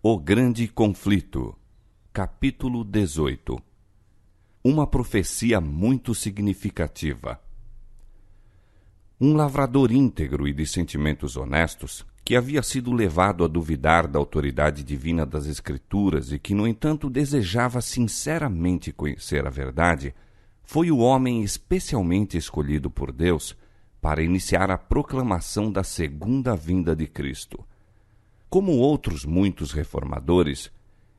O Grande Conflito, capítulo 18. Uma profecia muito significativa. Um lavrador íntegro e de sentimentos honestos, que havia sido levado a duvidar da autoridade divina das Escrituras e que, no entanto, desejava sinceramente conhecer a verdade, foi o homem especialmente escolhido por Deus para iniciar a proclamação da segunda vinda de Cristo. Como outros muitos reformadores,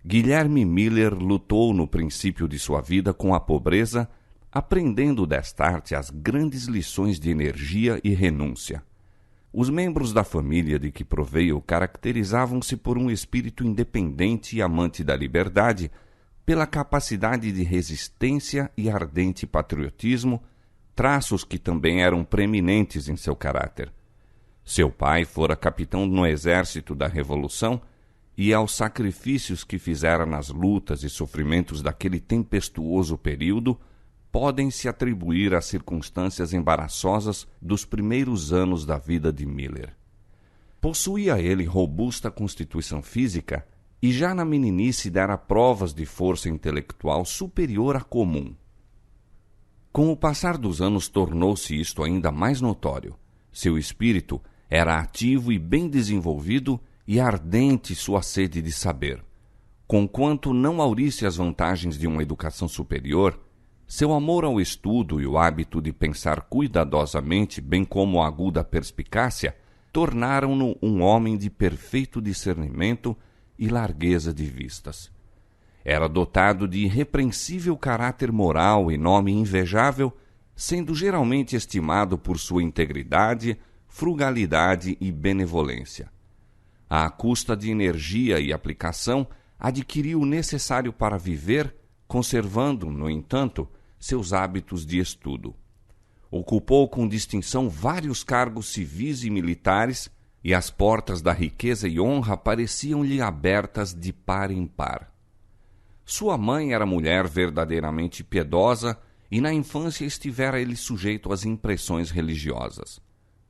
Guilherme Miller lutou no princípio de sua vida com a pobreza, aprendendo desta arte as grandes lições de energia e renúncia. Os membros da família de que proveio caracterizavam-se por um espírito independente e amante da liberdade, pela capacidade de resistência e ardente patriotismo, traços que também eram preeminentes em seu caráter. Seu pai fora capitão no exército da Revolução e, aos sacrifícios que fizera nas lutas e sofrimentos daquele tempestuoso período, podem-se atribuir às circunstâncias embaraçosas dos primeiros anos da vida de Miller. Possuía ele robusta constituição física e já na meninice dera provas de força intelectual superior à comum. Com o passar dos anos tornou-se isto ainda mais notório. Seu espírito era ativo e bem desenvolvido e ardente sua sede de saber. Conquanto não haurisse as vantagens de uma educação superior, seu amor ao estudo e o hábito de pensar cuidadosamente, bem como a aguda perspicácia, tornaram-no um homem de perfeito discernimento e largueza de vistas. Era dotado de irrepreensível caráter moral e nome invejável, sendo geralmente estimado por sua integridade, frugalidade e benevolência. À custa de energia e aplicação, adquiriu o necessário para viver, conservando, no entanto, seus hábitos de estudo. Ocupou com distinção vários cargos civis e militares, e as portas da riqueza e honra pareciam-lhe abertas de par em par. Sua mãe era mulher verdadeiramente piedosa, e na infância estivera ele sujeito às impressões religiosas.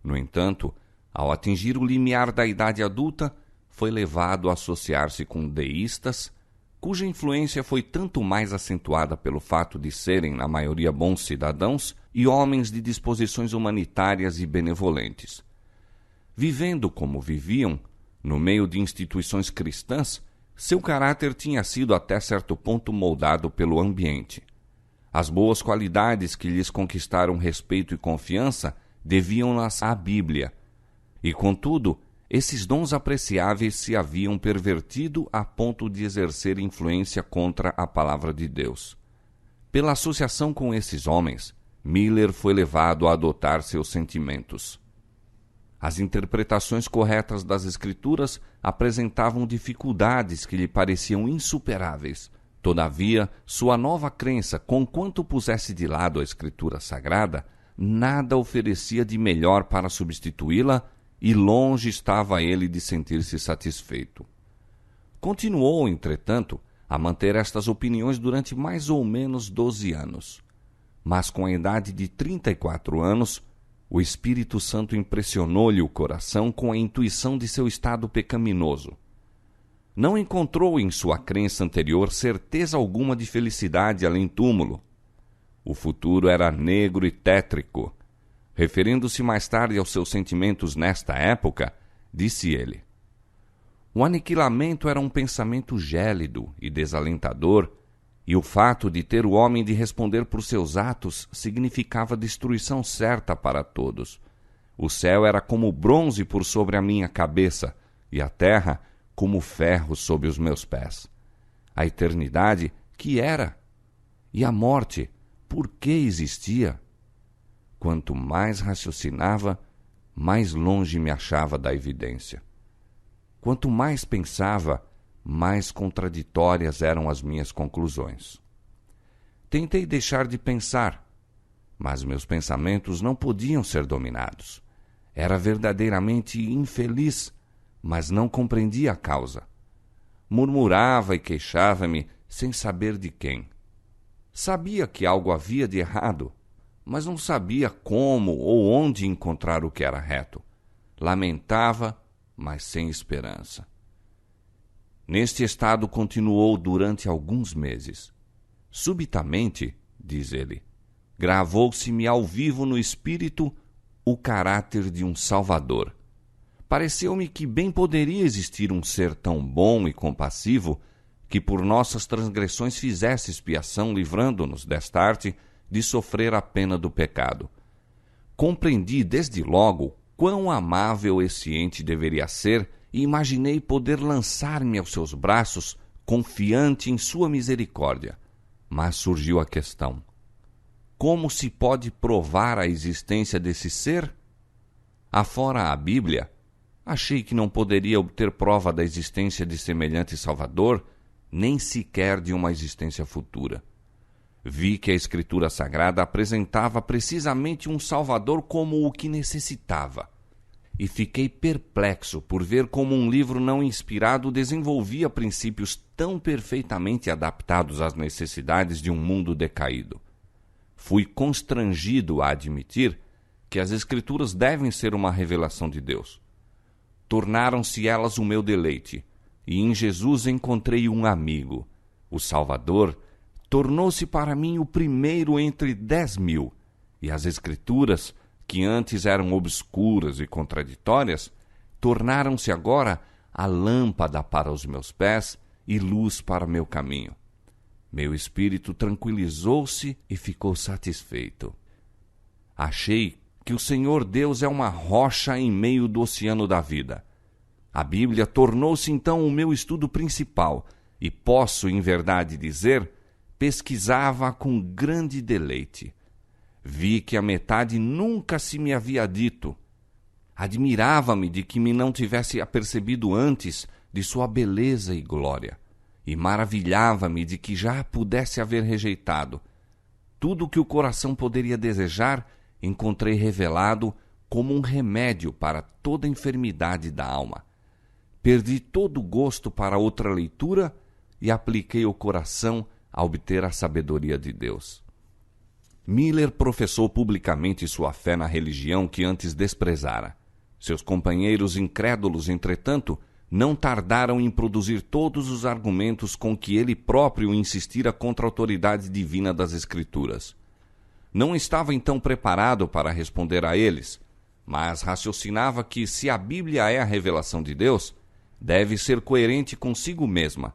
No entanto, ao atingir o limiar da idade adulta, foi levado a associar-se com deístas, cuja influência foi tanto mais acentuada pelo fato de serem, na maioria, bons cidadãos e homens de disposições humanitárias e benevolentes. Vivendo como viviam, no meio de instituições cristãs, seu caráter tinha sido até certo ponto moldado pelo ambiente. As boas qualidades que lhes conquistaram respeito e confiança deviam-nas à Bíblia, e, contudo, esses dons apreciáveis se haviam pervertido a ponto de exercer influência contra a palavra de Deus. Pela associação com esses homens, Miller foi levado a adotar seus sentimentos. As interpretações corretas das Escrituras apresentavam dificuldades que lhe pareciam insuperáveis. Todavia, sua nova crença, conquanto pusesse de lado a Escritura Sagrada, nada oferecia de melhor para substituí-la, e longe estava ele de sentir-se satisfeito. Continuou, entretanto, a manter estas opiniões durante mais ou menos 12 anos. Mas com a idade de 34 anos, o Espírito Santo impressionou-lhe o coração com a intuição de seu estado pecaminoso. Não encontrou em sua crença anterior certeza alguma de felicidade além-túmulo. O futuro era negro e tétrico. Referindo-se mais tarde aos seus sentimentos nesta época, disse ele: o aniquilamento era um pensamento gélido e desalentador, e o fato de ter o homem de responder por seus atos significava destruição certa para todos. O céu era como bronze por sobre a minha cabeça, e a terra como ferro sob os meus pés. A eternidade, que era? E a morte, por que existia? Quanto mais raciocinava, mais longe me achava da evidência. Quanto mais pensava, mais contraditórias eram as minhas conclusões. Tentei deixar de pensar, mas meus pensamentos não podiam ser dominados. Era verdadeiramente infeliz, mas não compreendia a causa. Murmurava e queixava-me sem saber de quem. Sabia que algo havia de errado, mas não sabia como ou onde encontrar o que era reto. Lamentava, mas sem esperança. Neste estado continuou durante alguns meses. Subitamente, diz ele, gravou-se-me ao vivo no espírito o caráter de um Salvador. Pareceu-me que bem poderia existir um ser tão bom e compassivo que por nossas transgressões fizesse expiação, livrando-nos desta arte de sofrer a pena do pecado. Compreendi desde logo quão amável esse ente deveria ser e imaginei poder lançar-me aos seus braços, confiante em sua misericórdia. Mas surgiu a questão: como se pode provar a existência desse ser? Afora a Bíblia, achei que não poderia obter prova da existência de semelhante Salvador, nem sequer de uma existência futura. Vi que a Escritura Sagrada apresentava precisamente um Salvador como o que necessitava, e fiquei perplexo por ver como um livro não inspirado desenvolvia princípios tão perfeitamente adaptados às necessidades de um mundo decaído. Fui constrangido a admitir que as Escrituras devem ser uma revelação de Deus. Tornaram-se elas o meu deleite, e em Jesus encontrei um amigo. O Salvador tornou-se para mim o primeiro entre 10.000, e as Escrituras, que antes eram obscuras e contraditórias, tornaram-se agora a lâmpada para os meus pés e luz para meu caminho. Meu espírito tranquilizou-se e ficou satisfeito. Achei que o Senhor Deus é uma rocha em meio do oceano da vida. A Bíblia tornou-se então o meu estudo principal e posso, em verdade dizer, pesquisava com grande deleite. Vi que a metade nunca se me havia dito. Admirava-me de que me não tivesse apercebido antes de sua beleza e glória, e maravilhava-me de que já a pudesse haver rejeitado. Tudo o que o coração poderia desejar, encontrei revelado como um remédio para toda enfermidade da alma. Perdi todo o gosto para outra leitura e apliquei o coração a obter a sabedoria de Deus. Miller professou publicamente sua fé na religião que antes desprezara. Seus companheiros incrédulos, entretanto, não tardaram em produzir todos os argumentos com que ele próprio insistira contra a autoridade divina das Escrituras. Não estava então preparado para responder a eles, mas raciocinava que, se a Bíblia é a revelação de Deus, deve ser coerente consigo mesma,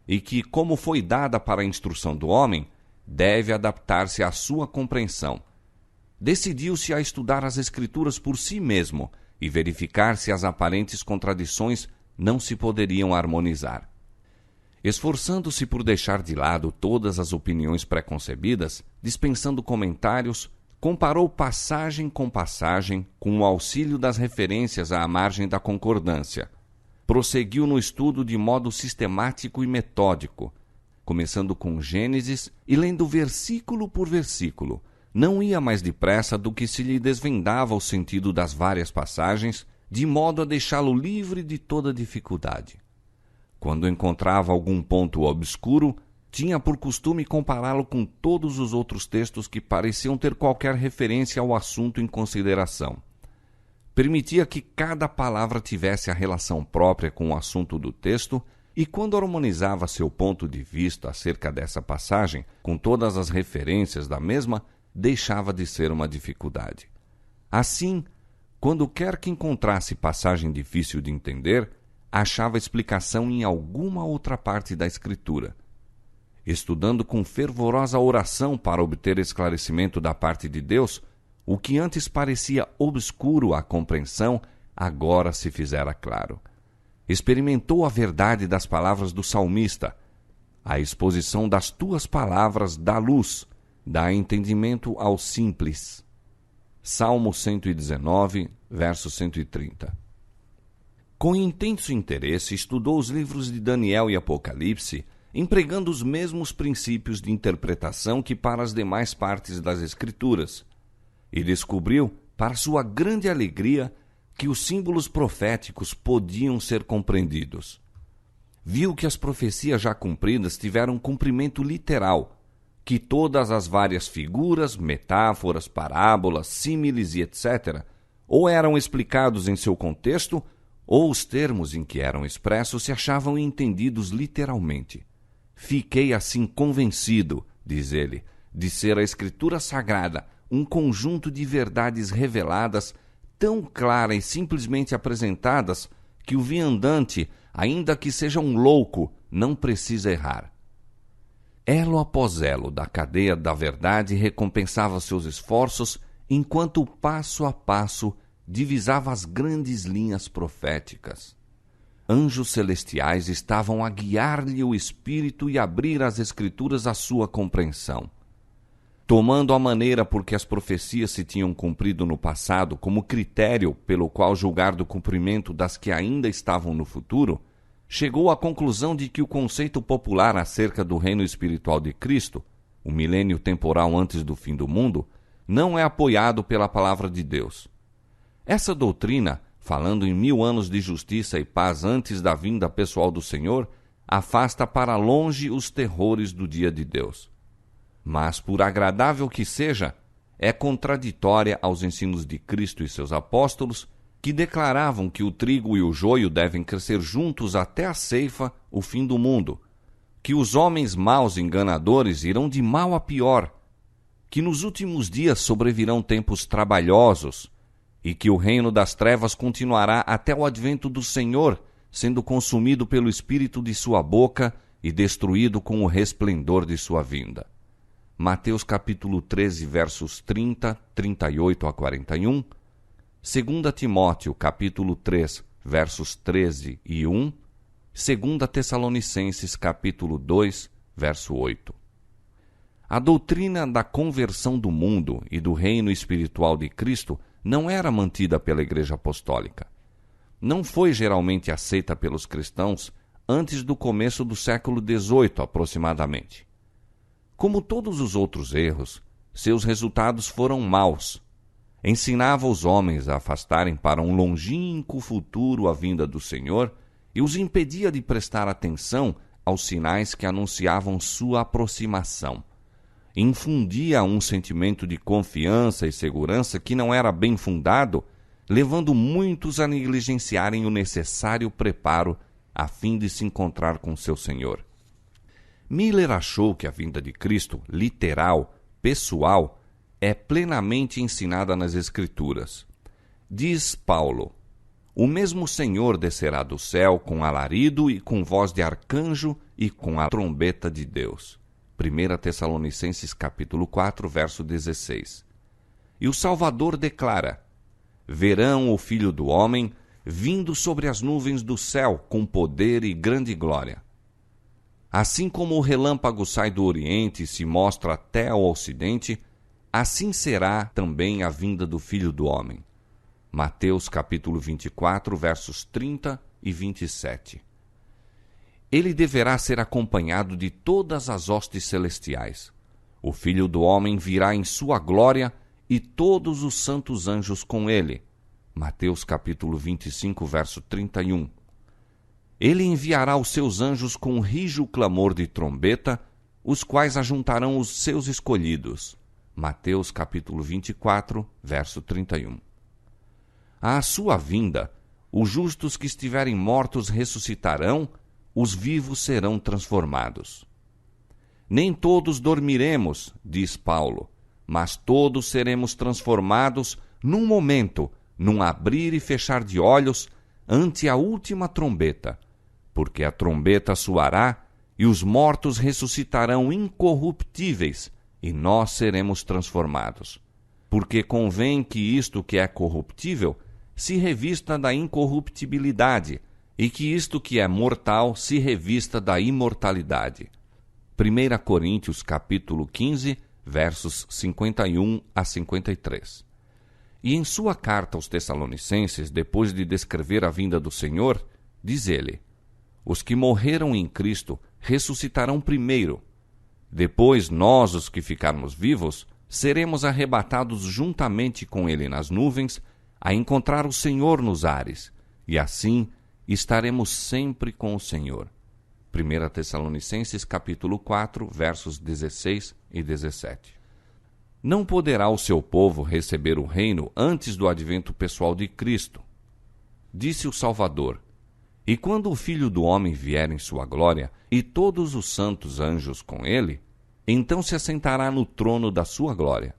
e que, como foi dada para a instrução do homem, deve adaptar-se à sua compreensão. Decidiu-se a estudar as Escrituras por si mesmo e verificar se as aparentes contradições não se poderiam harmonizar. Esforçando-se por deixar de lado todas as opiniões preconcebidas, dispensando comentários, comparou passagem com passagem com o auxílio das referências à margem da concordância. Prosseguiu no estudo de modo sistemático e metódico, começando com Gênesis e lendo versículo por versículo. Não ia mais depressa do que se lhe desvendava o sentido das várias passagens, de modo a deixá-lo livre de toda dificuldade. Quando encontrava algum ponto obscuro, tinha por costume compará-lo com todos os outros textos que pareciam ter qualquer referência ao assunto em consideração. Permitia que cada palavra tivesse a relação própria com o assunto do texto e, quando harmonizava seu ponto de vista acerca dessa passagem com todas as referências da mesma, deixava de ser uma dificuldade. Assim, quando quer que encontrasse passagem difícil de entender, achava explicação em alguma outra parte da Escritura. Estudando com fervorosa oração para obter esclarecimento da parte de Deus, o que antes parecia obscuro à compreensão, agora se fizera claro. Experimentou a verdade das palavras do salmista. A exposição das tuas palavras dá luz, dá entendimento ao simples. Salmo 119, verso 130. Com intenso interesse, estudou os livros de Daniel e Apocalipse, empregando os mesmos princípios de interpretação que para as demais partes das Escrituras, e descobriu, para sua grande alegria, que os símbolos proféticos podiam ser compreendidos. Viu que as profecias já cumpridas tiveram cumprimento literal, que todas as várias figuras, metáforas, parábolas, símiles e etc., ou eram explicados em seu contexto, ou os termos em que eram expressos se achavam entendidos literalmente. Fiquei assim convencido, diz ele, de ser a Escritura Sagrada um conjunto de verdades reveladas, tão claras e simplesmente apresentadas, que o viandante, ainda que seja um louco, não precisa errar. Elo após elo da cadeia da verdade recompensava seus esforços, enquanto passo a passo divisava as grandes linhas proféticas. Anjos celestiais estavam a guiar-lhe o espírito e abrir as Escrituras à sua compreensão. Tomando a maneira por que as profecias se tinham cumprido no passado como critério pelo qual julgar do cumprimento das que ainda estavam no futuro, chegou à conclusão de que o conceito popular acerca do reino espiritual de Cristo, o milênio temporal antes do fim do mundo, não é apoiado pela palavra de Deus. Essa doutrina, falando em 1000 anos de justiça e paz antes da vinda pessoal do Senhor, afasta para longe os terrores do dia de Deus. Mas, por agradável que seja, é contraditória aos ensinos de Cristo e seus apóstolos, que declaravam que o trigo e o joio devem crescer juntos até a ceifa, o fim do mundo, que os homens maus e enganadores irão de mal a pior, que nos últimos dias sobrevirão tempos trabalhosos, e que o reino das trevas continuará até o advento do Senhor, sendo consumido pelo espírito de sua boca e destruído com o resplendor de sua vinda. Mateus capítulo 13, versos 30, 38 a 41, 2 Timóteo capítulo 3, versos 13 e 1, 2 Tessalonicenses capítulo 2, verso 8. A doutrina da conversão do mundo e do reino espiritual de Cristo não era mantida pela Igreja Apostólica. Não foi geralmente aceita pelos cristãos antes do começo do século XVIII, aproximadamente. Como todos os outros erros, seus resultados foram maus. Ensinava os homens a afastarem para um longínquo futuro a vinda do Senhor e os impedia de prestar atenção aos sinais que anunciavam sua aproximação. Infundia um sentimento de confiança e segurança que não era bem fundado, levando muitos a negligenciarem o necessário preparo a fim de se encontrar com seu Senhor. Miller achou que a vinda de Cristo, literal, pessoal, é plenamente ensinada nas Escrituras. Diz Paulo: o mesmo Senhor descerá do céu com alarido e com voz de arcanjo e com a trombeta de Deus. 1 Tessalonicenses capítulo 4, verso 16. E o Salvador declara: verão o Filho do Homem vindo sobre as nuvens do céu com poder e grande glória. Assim como o relâmpago sai do Oriente e se mostra até ao Ocidente, assim será também a vinda do Filho do Homem. Mateus capítulo 24, versos 30 e 27. Ele deverá ser acompanhado de todas as hostes celestiais. O Filho do Homem virá em sua glória e todos os santos anjos com ele. Mateus capítulo 25, verso 31. Ele enviará os seus anjos com um rijo clamor de trombeta, os quais ajuntarão os seus escolhidos. Mateus capítulo 24, verso 31. À sua vinda, os justos que estiverem mortos ressuscitarão, os vivos serão transformados. Nem todos dormiremos, diz Paulo, mas todos seremos transformados num momento, num abrir e fechar de olhos, ante a última trombeta, porque a trombeta soará e os mortos ressuscitarão incorruptíveis e nós seremos transformados. Porque convém que isto que é corruptível se revista da incorruptibilidade e que isto que é mortal se revista da imortalidade. 1 Coríntios capítulo 15, versos 51 a 53. E em sua carta aos Tessalonicenses, depois de descrever a vinda do Senhor, diz ele: os que morreram em Cristo ressuscitarão primeiro. Depois nós, os que ficarmos vivos, seremos arrebatados juntamente com ele nas nuvens, a encontrar o Senhor nos ares, e assim estaremos sempre com o Senhor. 1 Tessalonicenses capítulo 4, versos 16 e 17. Não poderá o seu povo receber o reino antes do advento pessoal de Cristo. disse o Salvador: E quando o Filho do Homem vier em sua glória, e todos os santos anjos com ele, então se assentará no trono da sua glória,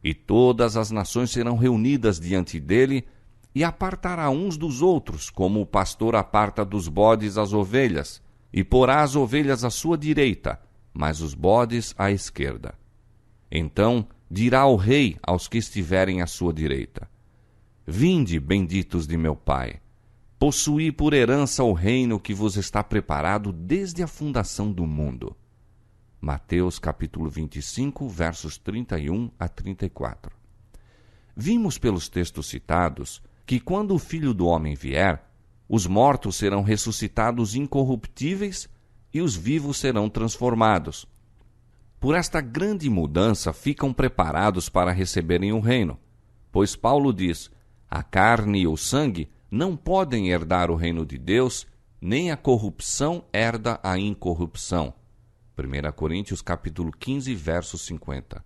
e todas as nações serão reunidas diante dele, e apartará uns dos outros, como o pastor aparta dos bodes as ovelhas, e porá as ovelhas à sua direita, mas os bodes à esquerda. Então dirá o rei aos que estiverem à sua direita: Vinde, benditos de meu Pai, possuí por herança o reino que vos está preparado desde a fundação do mundo. Mateus capítulo 25, versos 31 a 34. Vimos pelos textos citados que quando o Filho do Homem vier, os mortos serão ressuscitados incorruptíveis e os vivos serão transformados. Por esta grande mudança ficam preparados para receberem o reino, pois Paulo diz: a carne e o sangue não podem herdar o reino de Deus, nem a corrupção herda a incorrupção. 1 Coríntios capítulo 15, verso 50.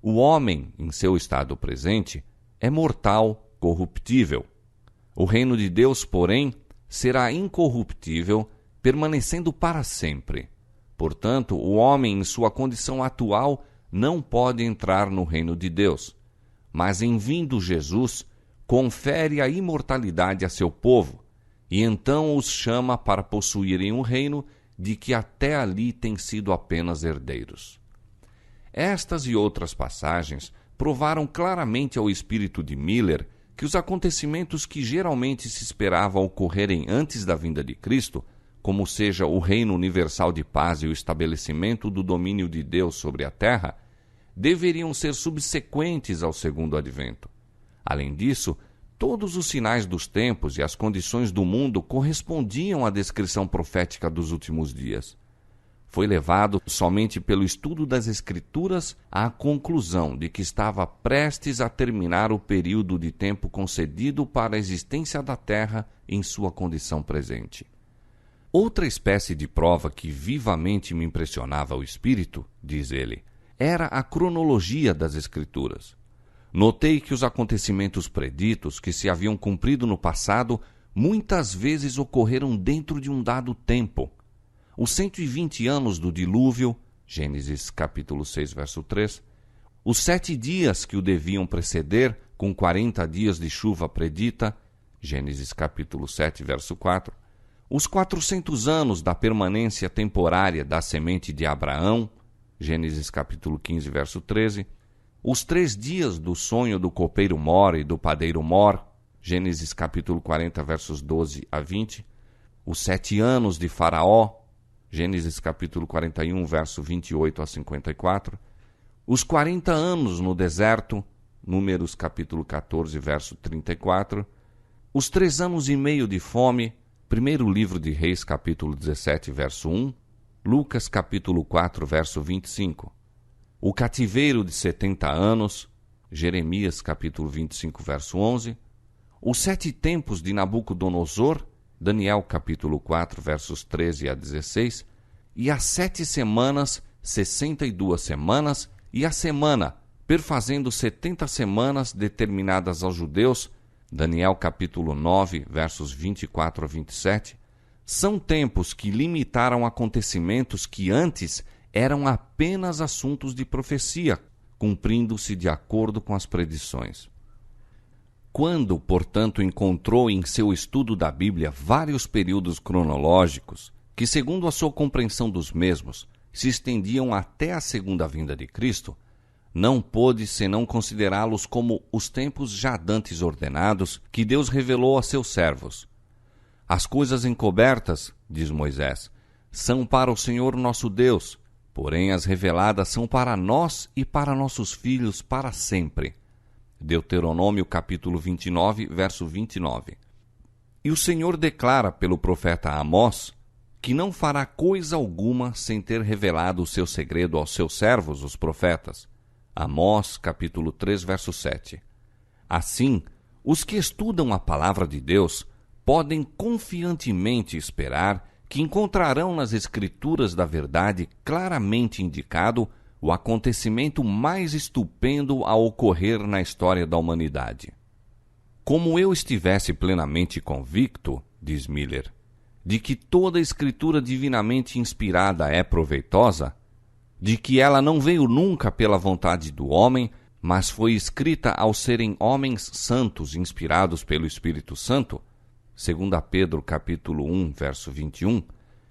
O homem, em seu estado presente, é mortal, corruptível. O reino de Deus, porém, será incorruptível, permanecendo para sempre. Portanto, o homem, em sua condição atual, não pode entrar no reino de Deus. Mas, em vindo Jesus, confere a imortalidade a seu povo, e então os chama para possuírem um reino de que até ali têm sido apenas herdeiros. Estas e outras passagens provaram claramente ao espírito de Miller que os acontecimentos que geralmente se esperava ocorrerem antes da vinda de Cristo, como seja o reino universal de paz e o estabelecimento do domínio de Deus sobre a terra, deveriam ser subsequentes ao segundo advento. Além disso, todos os sinais dos tempos e as condições do mundo correspondiam à descrição profética dos últimos dias. Foi levado somente pelo estudo das Escrituras à conclusão de que estava prestes a terminar o período de tempo concedido para a existência da Terra em sua condição presente. Outra espécie de prova que vivamente me impressionava o espírito, diz ele, era a cronologia das Escrituras. Notei que os acontecimentos preditos que se haviam cumprido no passado muitas vezes ocorreram dentro de um dado tempo. Os 120 anos do dilúvio, Gênesis capítulo 6, verso 3, os 7 dias que o deviam preceder, com 40 dias de chuva predita, Gênesis capítulo 7, verso 4, os 400 anos da permanência temporária da semente de Abraão, Gênesis capítulo 15, verso 13, os 3 dias do sonho do copeiro Mor e do padeiro Mor, Gênesis capítulo 40, versos 12 a 20, os 7 anos de Faraó, Gênesis capítulo 41, verso 28 a 54, os 40 anos no deserto, Números capítulo 14, verso 34, os 3 anos e meio de fome, primeiro livro de Reis capítulo 17, verso 1, Lucas capítulo 4, verso 25, o cativeiro de 70 anos, Jeremias capítulo 25, verso 11, os 7 tempos de Nabucodonosor, Daniel capítulo 4, versos 13 a 16, e as 7 semanas, 62 semanas, e a semana, perfazendo 70 semanas determinadas aos judeus, Daniel capítulo 9, versos 24 a 27, são tempos que limitaram acontecimentos que antes eram apenas assuntos de profecia, cumprindo-se de acordo com as predições. Quando, portanto, encontrou em seu estudo da Bíblia vários períodos cronológicos que, segundo a sua compreensão dos mesmos, se estendiam até a segunda vinda de Cristo, não pôde senão considerá-los como os tempos já dantes ordenados que Deus revelou a seus servos. As coisas encobertas, diz Moisés, são para o Senhor nosso Deus, porém as reveladas são para nós e para nossos filhos para sempre. Deuteronômio capítulo 29, verso 29. E o Senhor declara pelo profeta Amós que não fará coisa alguma sem ter revelado o seu segredo aos seus servos, os profetas. Amós capítulo 3, verso 7. Assim, os que estudam a palavra de Deus podem confiantemente esperar que encontrarão nas Escrituras da verdade claramente indicado o acontecimento mais estupendo a ocorrer na história da humanidade. Como eu estivesse plenamente convicto, diz Miller, de que toda escritura divinamente inspirada é proveitosa, de que ela não veio nunca pela vontade do homem, mas foi escrita ao serem homens santos inspirados pelo Espírito Santo, 2 Pedro capítulo 1, verso 21,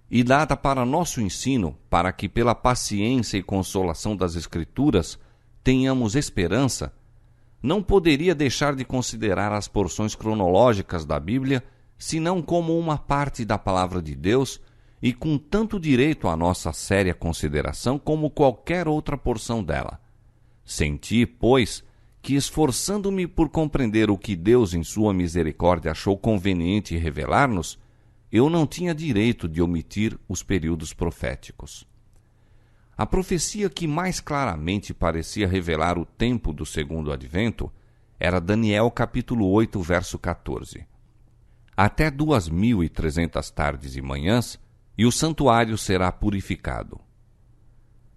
e dada para nosso ensino, para que pela paciência e consolação das Escrituras tenhamos esperança, não poderia deixar de considerar as porções cronológicas da Bíblia, senão como uma parte da Palavra de Deus e com tanto direito à nossa séria consideração como qualquer outra porção dela. Senti, pois, que esforçando-me por compreender o que Deus em sua misericórdia achou conveniente revelar-nos, eu não tinha direito de omitir os períodos proféticos. A profecia que mais claramente parecia revelar o tempo do segundo advento era Daniel capítulo 8, verso 14. Até 2.300 tardes e manhãs, e o santuário será purificado.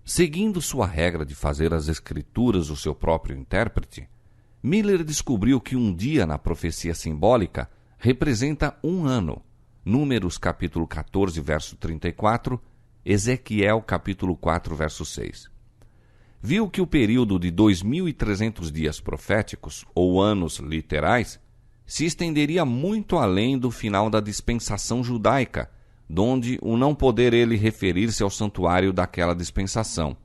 Seguindo sua regra de fazer as Escrituras o seu próprio intérprete, Miller descobriu que um dia na profecia simbólica representa um ano. Números capítulo 14, verso 34, Ezequiel capítulo 4, verso 6. Viu que o período de 2.300 dias proféticos, ou anos literais, se estenderia muito além do final da dispensação judaica, donde o não poder ele referir-se ao santuário daquela dispensação.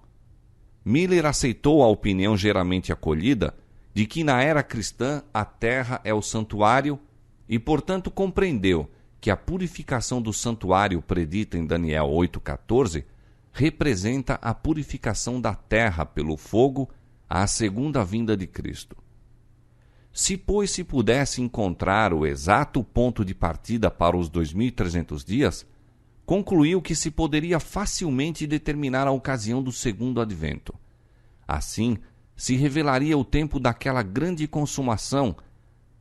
Miller aceitou a opinião geralmente acolhida de que na era cristã a terra é o santuário e, portanto, compreendeu que a purificação do santuário predita em Daniel 8,14 representa a purificação da terra pelo fogo à segunda vinda de Cristo. Se, pois, se pudesse encontrar o exato ponto de partida para os 2.300 dias, concluiu que se poderia facilmente determinar a ocasião do segundo advento. Assim, se revelaria o tempo daquela grande consumação,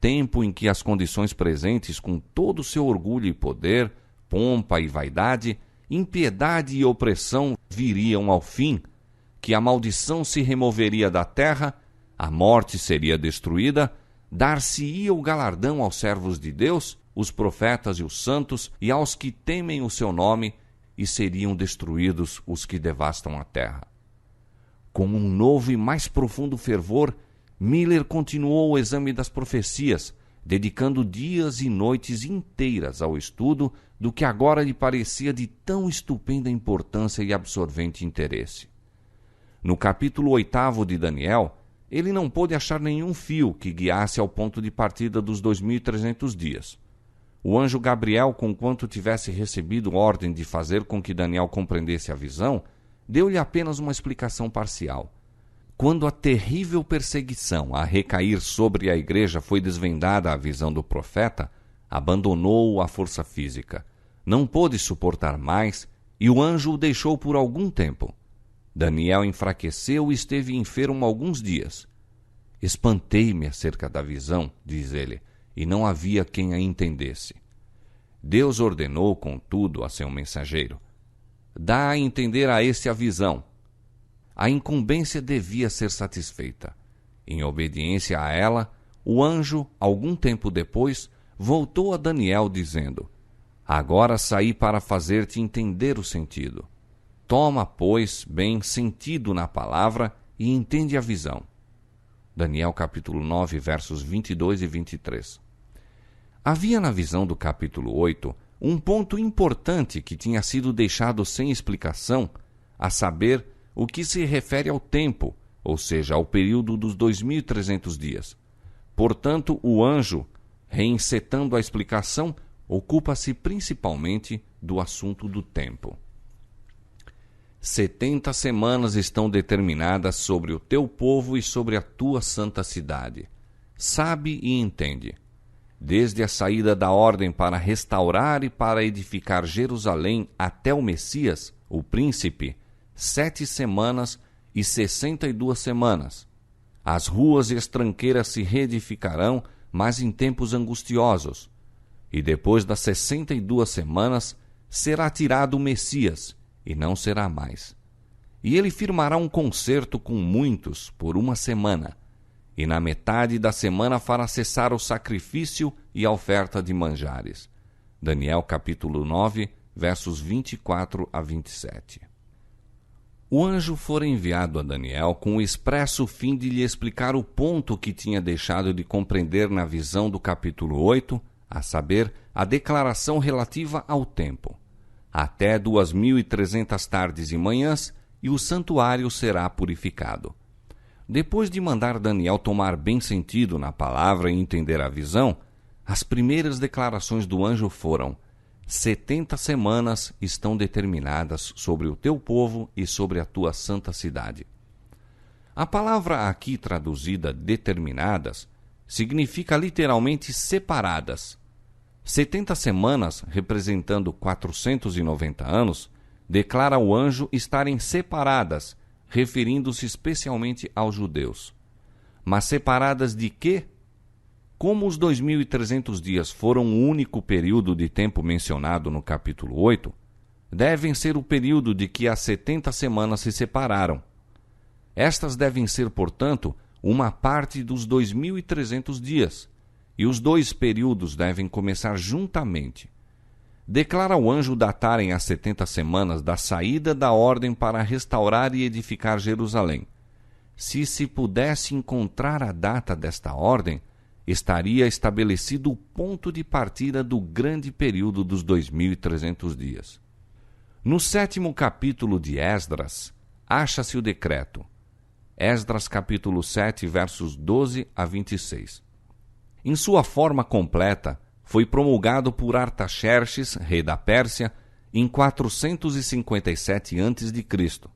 tempo em que as condições presentes, com todo o seu orgulho e poder, pompa e vaidade, impiedade e opressão viriam ao fim, que a maldição se removeria da terra, a morte seria destruída, dar-se-ia o galardão aos servos de Deus, os profetas e os santos, e aos que temem o seu nome, e seriam destruídos os que devastam a terra. Com um novo e mais profundo fervor, Miller continuou o exame das profecias, dedicando dias e noites inteiras ao estudo do que agora lhe parecia de tão estupenda importância e absorvente interesse. No capítulo 8 de Daniel, ele não pôde achar nenhum fio que guiasse ao ponto de partida dos 2.300 dias. O anjo Gabriel, conquanto tivesse recebido ordem de fazer com que Daniel compreendesse a visão, deu-lhe apenas uma explicação parcial. Quando a terrível perseguição a recair sobre a igreja foi desvendada à visão do profeta, abandonou a força física. Não pôde suportar mais e o anjo o deixou por algum tempo. Daniel enfraqueceu e esteve enfermo alguns dias. Espantei-me acerca da visão, diz ele, e não havia quem a entendesse. Deus ordenou, contudo, a seu mensageiro: dá a entender a este a visão. A incumbência devia ser satisfeita. Em obediência a ela, o anjo, algum tempo depois, voltou a Daniel dizendo: agora saí para fazer-te entender o sentido. Toma, pois, bem sentido na palavra e entende a visão. Daniel capítulo 9, versos 22 e 23. Havia na visão do capítulo 8 um ponto importante que tinha sido deixado sem explicação, a saber, o que se refere ao tempo, ou seja, ao período dos 2.300 dias. Portanto, o anjo, reencetando a explicação, ocupa-se principalmente do assunto do tempo. 70 semanas estão determinadas sobre o teu povo e sobre a tua santa cidade. Sabe e entende. Desde a saída da ordem para restaurar e para edificar Jerusalém até o Messias, o príncipe, 7 semanas e 62 semanas. As ruas e as tranqueiras se reedificarão, mas em tempos angustiosos. E depois das 62 semanas, será tirado o Messias, e não será mais. E ele firmará um concerto com muitos por 1 semana, e na metade da semana fará cessar o sacrifício e a oferta de manjares. Daniel capítulo 9, versos 24 a 27. O anjo fora enviado a Daniel com o expresso fim de lhe explicar o ponto que tinha deixado de compreender na visão do capítulo 8, a saber, a declaração relativa ao tempo. Até 2.300 tardes e manhãs, e o santuário será purificado. Depois de mandar Daniel tomar bem sentido na palavra e entender a visão, as primeiras declarações do anjo foram: 70 semanas estão determinadas sobre o teu povo e sobre a tua santa cidade. A palavra aqui traduzida determinadas significa literalmente separadas. 70 semanas, representando 490 anos, declara o anjo estarem separadas, referindo-se especialmente aos judeus. Mas separadas de quê? Como os 2.300 dias foram o único período de tempo mencionado no capítulo 8, devem ser o período de que as 70 semanas se separaram. Estas devem ser, portanto, uma parte dos 2.300 dias, e os dois períodos devem começar juntamente. Declara o anjo datarem as 70 semanas da saída da ordem para restaurar e edificar Jerusalém. Se pudesse encontrar a data desta ordem, estaria estabelecido o ponto de partida do grande período dos 2.300 dias. No 7º capítulo de Esdras, acha-se o decreto. Esdras capítulo 7, versos 12 a 26. Em sua forma completa, foi promulgado por Artaxerxes, rei da Pérsia, em 457 a.C.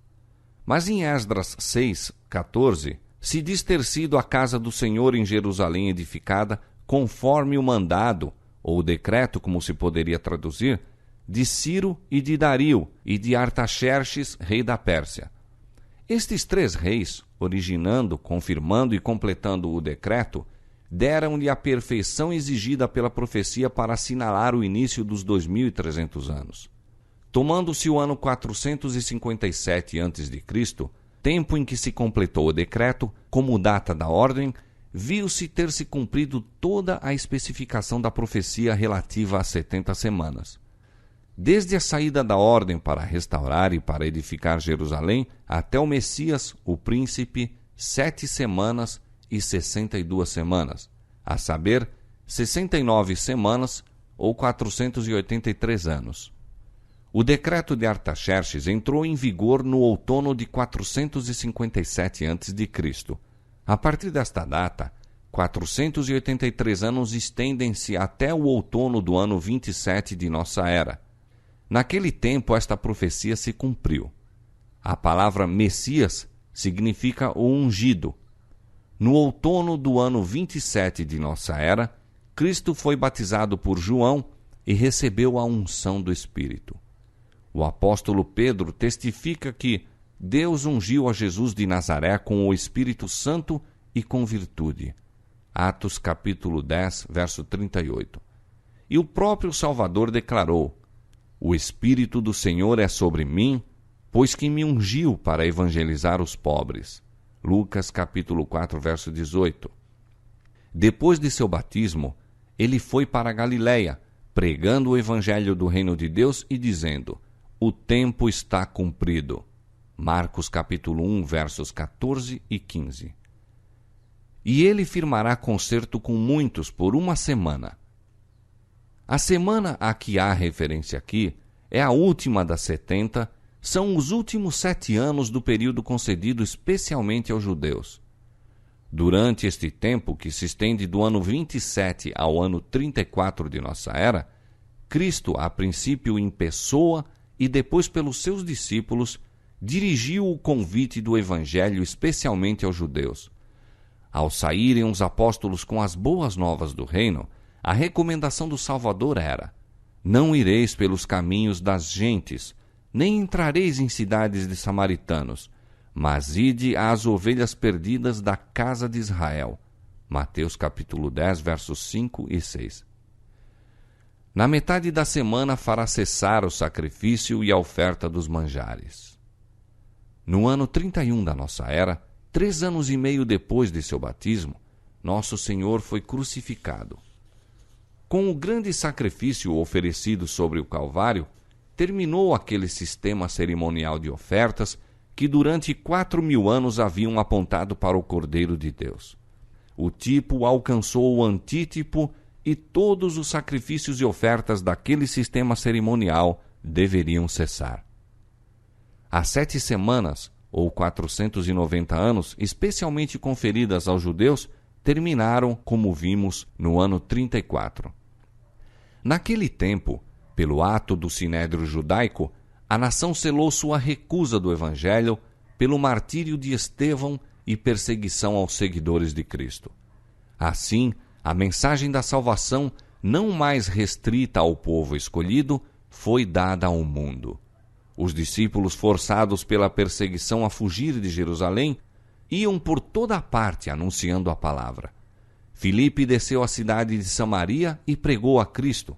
Mas em Esdras 6, 14, se diz ter sido a casa do Senhor em Jerusalém edificada conforme o mandado, ou decreto, como se poderia traduzir, de Ciro e de Dario e de Artaxerxes, rei da Pérsia. Estes três reis, originando, confirmando e completando o decreto, deram-lhe a perfeição exigida pela profecia para assinalar o início dos 2.300 anos. Tomando-se o ano 457 a.C., tempo em que se completou o decreto, como data da ordem, viu-se ter se cumprido toda a especificação da profecia relativa às 70 semanas. Desde a saída da ordem para restaurar e para edificar Jerusalém, até o Messias, o príncipe, 7 semanas e 62 semanas, a saber, 69 semanas ou 483 anos. O decreto de Artaxerxes entrou em vigor no outono de 457 a.C. A partir desta data, 483 anos estendem-se até o outono do ano 27 de nossa era. Naquele tempo, esta profecia se cumpriu. A palavra Messias significa o ungido. No outono do ano 27 de nossa era, Cristo foi batizado por João e recebeu a unção do Espírito. O apóstolo Pedro testifica que Deus ungiu a Jesus de Nazaré com o Espírito Santo e com virtude. Atos capítulo 10, verso 38. E o próprio Salvador declarou: O Espírito do Senhor é sobre mim, pois que me ungiu para evangelizar os pobres. Lucas capítulo 4, verso 18. Depois de seu batismo, ele foi para a Galiléia, pregando o evangelho do reino de Deus e dizendo: O tempo está cumprido. Marcos capítulo 1, versos 14 e 15. E ele firmará concerto com muitos por 1 semana. A semana a que há referência aqui é a última das 70, são os últimos 7 anos do período concedido especialmente aos judeus. Durante este tempo, que se estende do ano 27 ao ano 34 de nossa era, Cristo, a princípio em pessoa e depois pelos seus discípulos, dirigiu o convite do Evangelho especialmente aos judeus. Ao saírem os apóstolos com as boas novas do reino, a recomendação do Salvador era: Não ireis pelos caminhos das gentes, nem entrareis em cidades de samaritanos, mas ide às ovelhas perdidas da casa de Israel. Mateus capítulo 10, versos 5 e 6. Na metade da semana fará cessar o sacrifício e a oferta dos manjares. No ano 31 da nossa era, 3 anos e meio depois de seu batismo, Nosso Senhor foi crucificado. Com o grande sacrifício oferecido sobre o Calvário, terminou aquele sistema cerimonial de ofertas que durante 4.000 anos haviam apontado para o Cordeiro de Deus. O tipo alcançou o antítipo e todos os sacrifícios e ofertas daquele sistema cerimonial deveriam cessar. As 7 semanas, ou 490 anos, especialmente conferidas aos judeus, terminaram, como vimos, no ano 34. Naquele tempo, pelo ato do Sinédrio Judaico, a nação selou sua recusa do Evangelho pelo martírio de Estevão e perseguição aos seguidores de Cristo. Assim, a mensagem da salvação, não mais restrita ao povo escolhido, foi dada ao mundo. Os discípulos, forçados pela perseguição a fugir de Jerusalém, iam por toda a parte anunciando a palavra. Filipe desceu à cidade de Samaria e pregou a Cristo.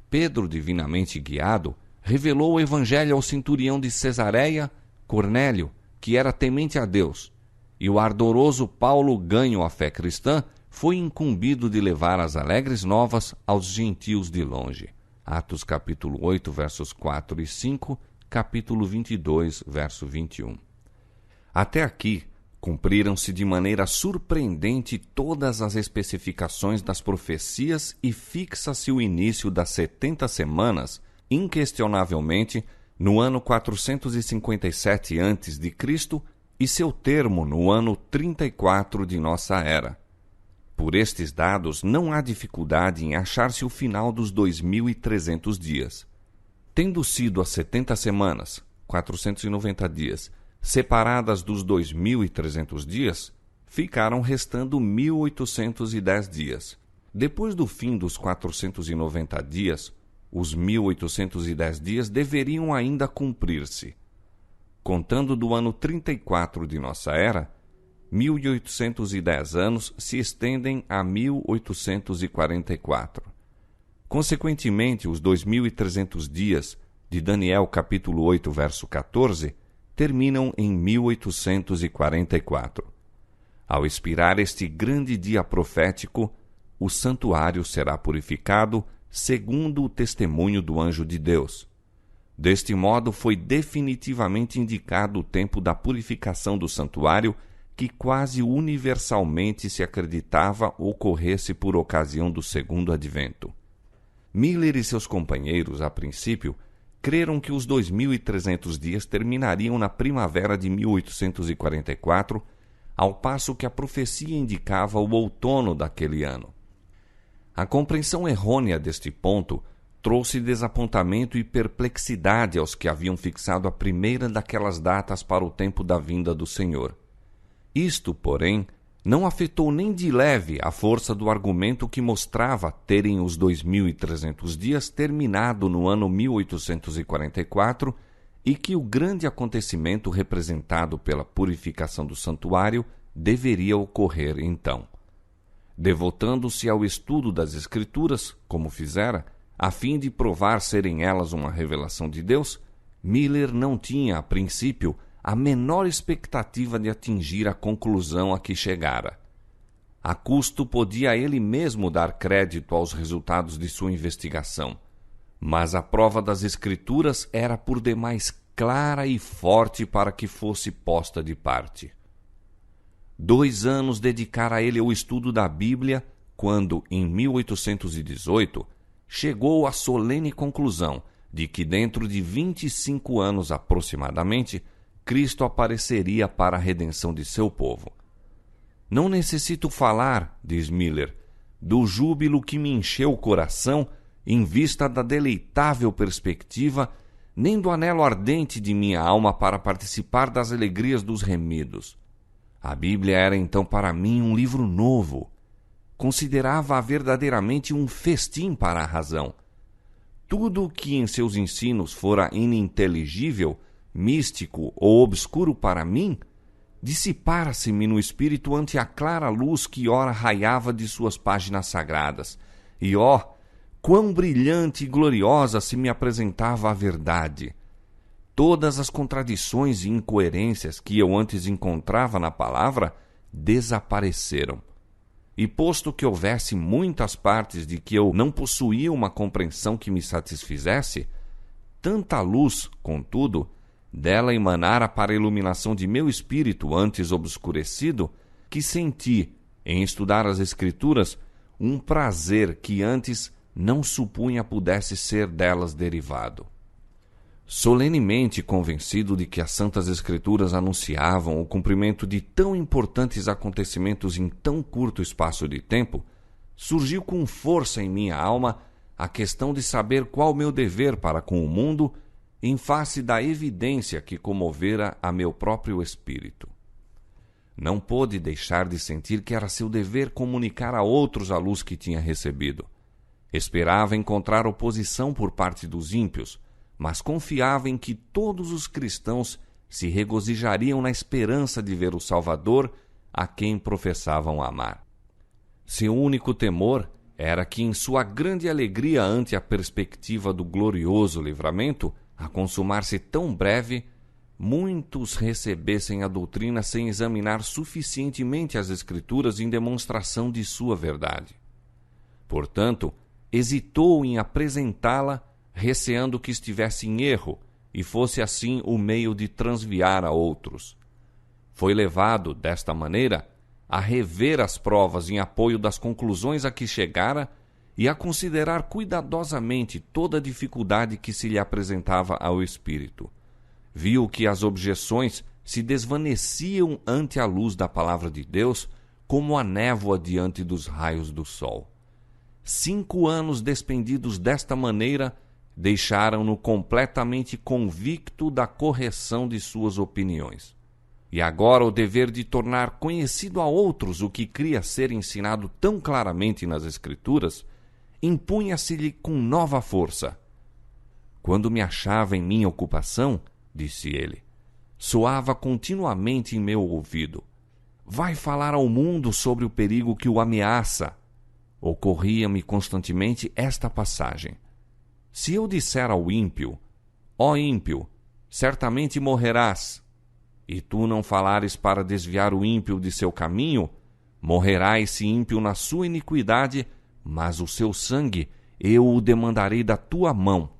Pedro, divinamente guiado, revelou o evangelho ao centurião de Cesareia, Cornélio, que era temente a Deus, e o ardoroso Paulo, ganho à fé cristã, foi incumbido de levar as alegres novas aos gentios de longe. Atos capítulo 8, versos 4 e 5, capítulo 22, verso 21. Até aqui, cumpriram-se de maneira surpreendente todas as especificações das profecias e fixa-se o início das 70 semanas, inquestionavelmente, no ano 457 a.C. e seu termo no ano 34 de nossa era. Por estes dados, não há dificuldade em achar-se o final dos 2.300 dias. Tendo sido as 70 semanas, 490 dias, separadas dos 2.300 dias, ficaram restando 1.810 dias. Depois do fim dos 490 dias, os 1.810 dias deveriam ainda cumprir-se. Contando do ano 34 de nossa era, 1.810 anos se estendem a 1.844. Consequentemente, os 2.300 dias de Daniel capítulo 8, verso 14, terminam em 1844. Ao expirar este grande dia profético, o santuário será purificado segundo o testemunho do anjo de Deus. Deste modo, foi definitivamente indicado o tempo da purificação do santuário, que quase universalmente se acreditava ocorresse por ocasião do segundo advento. Miller e seus companheiros, a princípio, creram que os 2.300 dias terminariam na primavera de 1844, ao passo que a profecia indicava o outono daquele ano. A compreensão errônea deste ponto trouxe desapontamento e perplexidade aos que haviam fixado a primeira daquelas datas para o tempo da vinda do Senhor. Isto, porém, não afetou nem de leve a força do argumento que mostrava terem os 2.300 dias terminado no ano 1844 e que o grande acontecimento representado pela purificação do santuário deveria ocorrer então. Devotando-se ao estudo das Escrituras, como fizera, a fim de provar serem elas uma revelação de Deus, Miller não tinha, a princípio, a menor expectativa de atingir a conclusão a que chegara. A custo podia ele mesmo dar crédito aos resultados de sua investigação, mas a prova das Escrituras era por demais clara e forte para que fosse posta de parte. 2 anos dedicara ele ao estudo da Bíblia quando, em 1818, chegou à solene conclusão de que dentro de 25 anos aproximadamente, Cristo apareceria para a redenção de seu povo. Não necessito falar, diz Miller, do júbilo que me encheu o coração em vista da deleitável perspectiva, nem do anelo ardente de minha alma para participar das alegrias dos remidos. A Bíblia era então para mim um livro novo. Considerava-a verdadeiramente um festim para a razão. Tudo o que em seus ensinos fora ininteligível, místico ou obscuro para mim, dissipara-se-me no espírito ante a clara luz que ora raiava de suas páginas sagradas. E, quão brilhante e gloriosa se me apresentava a verdade! Todas as contradições e incoerências que eu antes encontrava na palavra desapareceram. E posto que houvesse muitas partes de que eu não possuía uma compreensão que me satisfizesse, tanta luz, contudo, dela emanara para a iluminação de meu espírito antes obscurecido, que senti, em estudar as Escrituras, um prazer que antes não supunha pudesse ser delas derivado. Solenemente convencido de que as Santas Escrituras anunciavam o cumprimento de tão importantes acontecimentos em tão curto espaço de tempo, surgiu com força em minha alma a questão de saber qual meu dever para com o mundo em face da evidência que comovera a meu próprio espírito. Não pôde deixar de sentir que era seu dever comunicar a outros a luz que tinha recebido. Esperava encontrar oposição por parte dos ímpios, mas confiava em que todos os cristãos se regozijariam na esperança de ver o Salvador a quem professavam amar. Seu único temor era que, em sua grande alegria ante a perspectiva do glorioso livramento, a consumar-se tão breve, muitos recebessem a doutrina sem examinar suficientemente as Escrituras em demonstração de sua verdade. Portanto, hesitou em apresentá-la, receando que estivesse em erro e fosse assim o meio de transviar a outros. Foi levado, desta maneira, a rever as provas em apoio das conclusões a que chegara e a considerar cuidadosamente toda a dificuldade que se lhe apresentava ao espírito. Viu que as objeções se desvaneciam ante a luz da palavra de Deus como a névoa diante dos raios do sol. 5 anos despendidos desta maneira deixaram-no completamente convicto da correção de suas opiniões. E agora o dever de tornar conhecido a outros o que cria ser ensinado tão claramente nas Escrituras impunha-se-lhe com nova força. Quando me achava em minha ocupação, disse ele, soava continuamente em meu ouvido: vai falar ao mundo sobre o perigo que o ameaça. Ocorria-me constantemente esta passagem: se eu disser ao ímpio, ó ímpio, certamente morrerás, e tu não falares para desviar o ímpio de seu caminho, morrerá esse ímpio na sua iniquidade, mas o seu sangue eu o demandarei da tua mão.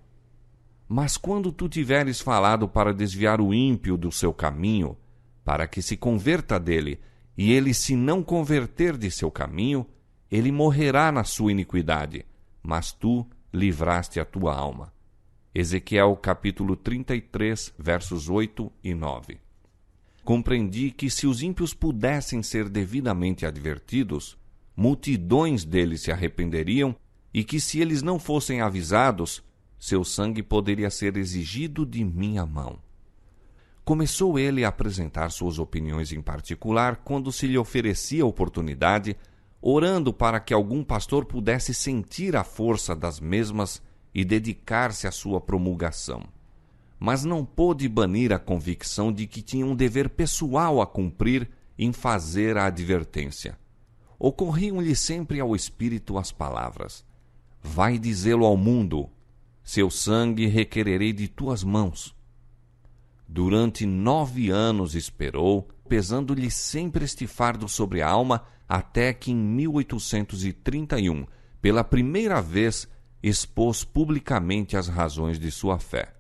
Mas quando tu tiveres falado para desviar o ímpio do seu caminho, para que se converta dele, e ele se não converter de seu caminho, ele morrerá na sua iniquidade, mas tu livraste a tua alma. Ezequiel capítulo 33, versos 8 e 9. Compreendi que se os ímpios pudessem ser devidamente advertidos, multidões deles se arrependeriam e que se eles não fossem avisados, seu sangue poderia ser exigido de minha mão. Começou ele a apresentar suas opiniões em particular quando se lhe oferecia a oportunidade, orando para que algum pastor pudesse sentir a força das mesmas e dedicar-se à sua promulgação. Mas não pôde banir a convicção de que tinha um dever pessoal a cumprir em fazer a advertência. Ocorriam-lhe sempre ao espírito as palavras: vai dizê-lo ao mundo, seu sangue requererei de tuas mãos. Durante 9 anos esperou, pesando-lhe sempre este fardo sobre a alma, até que em 1831, pela primeira vez, expôs publicamente as razões de sua fé.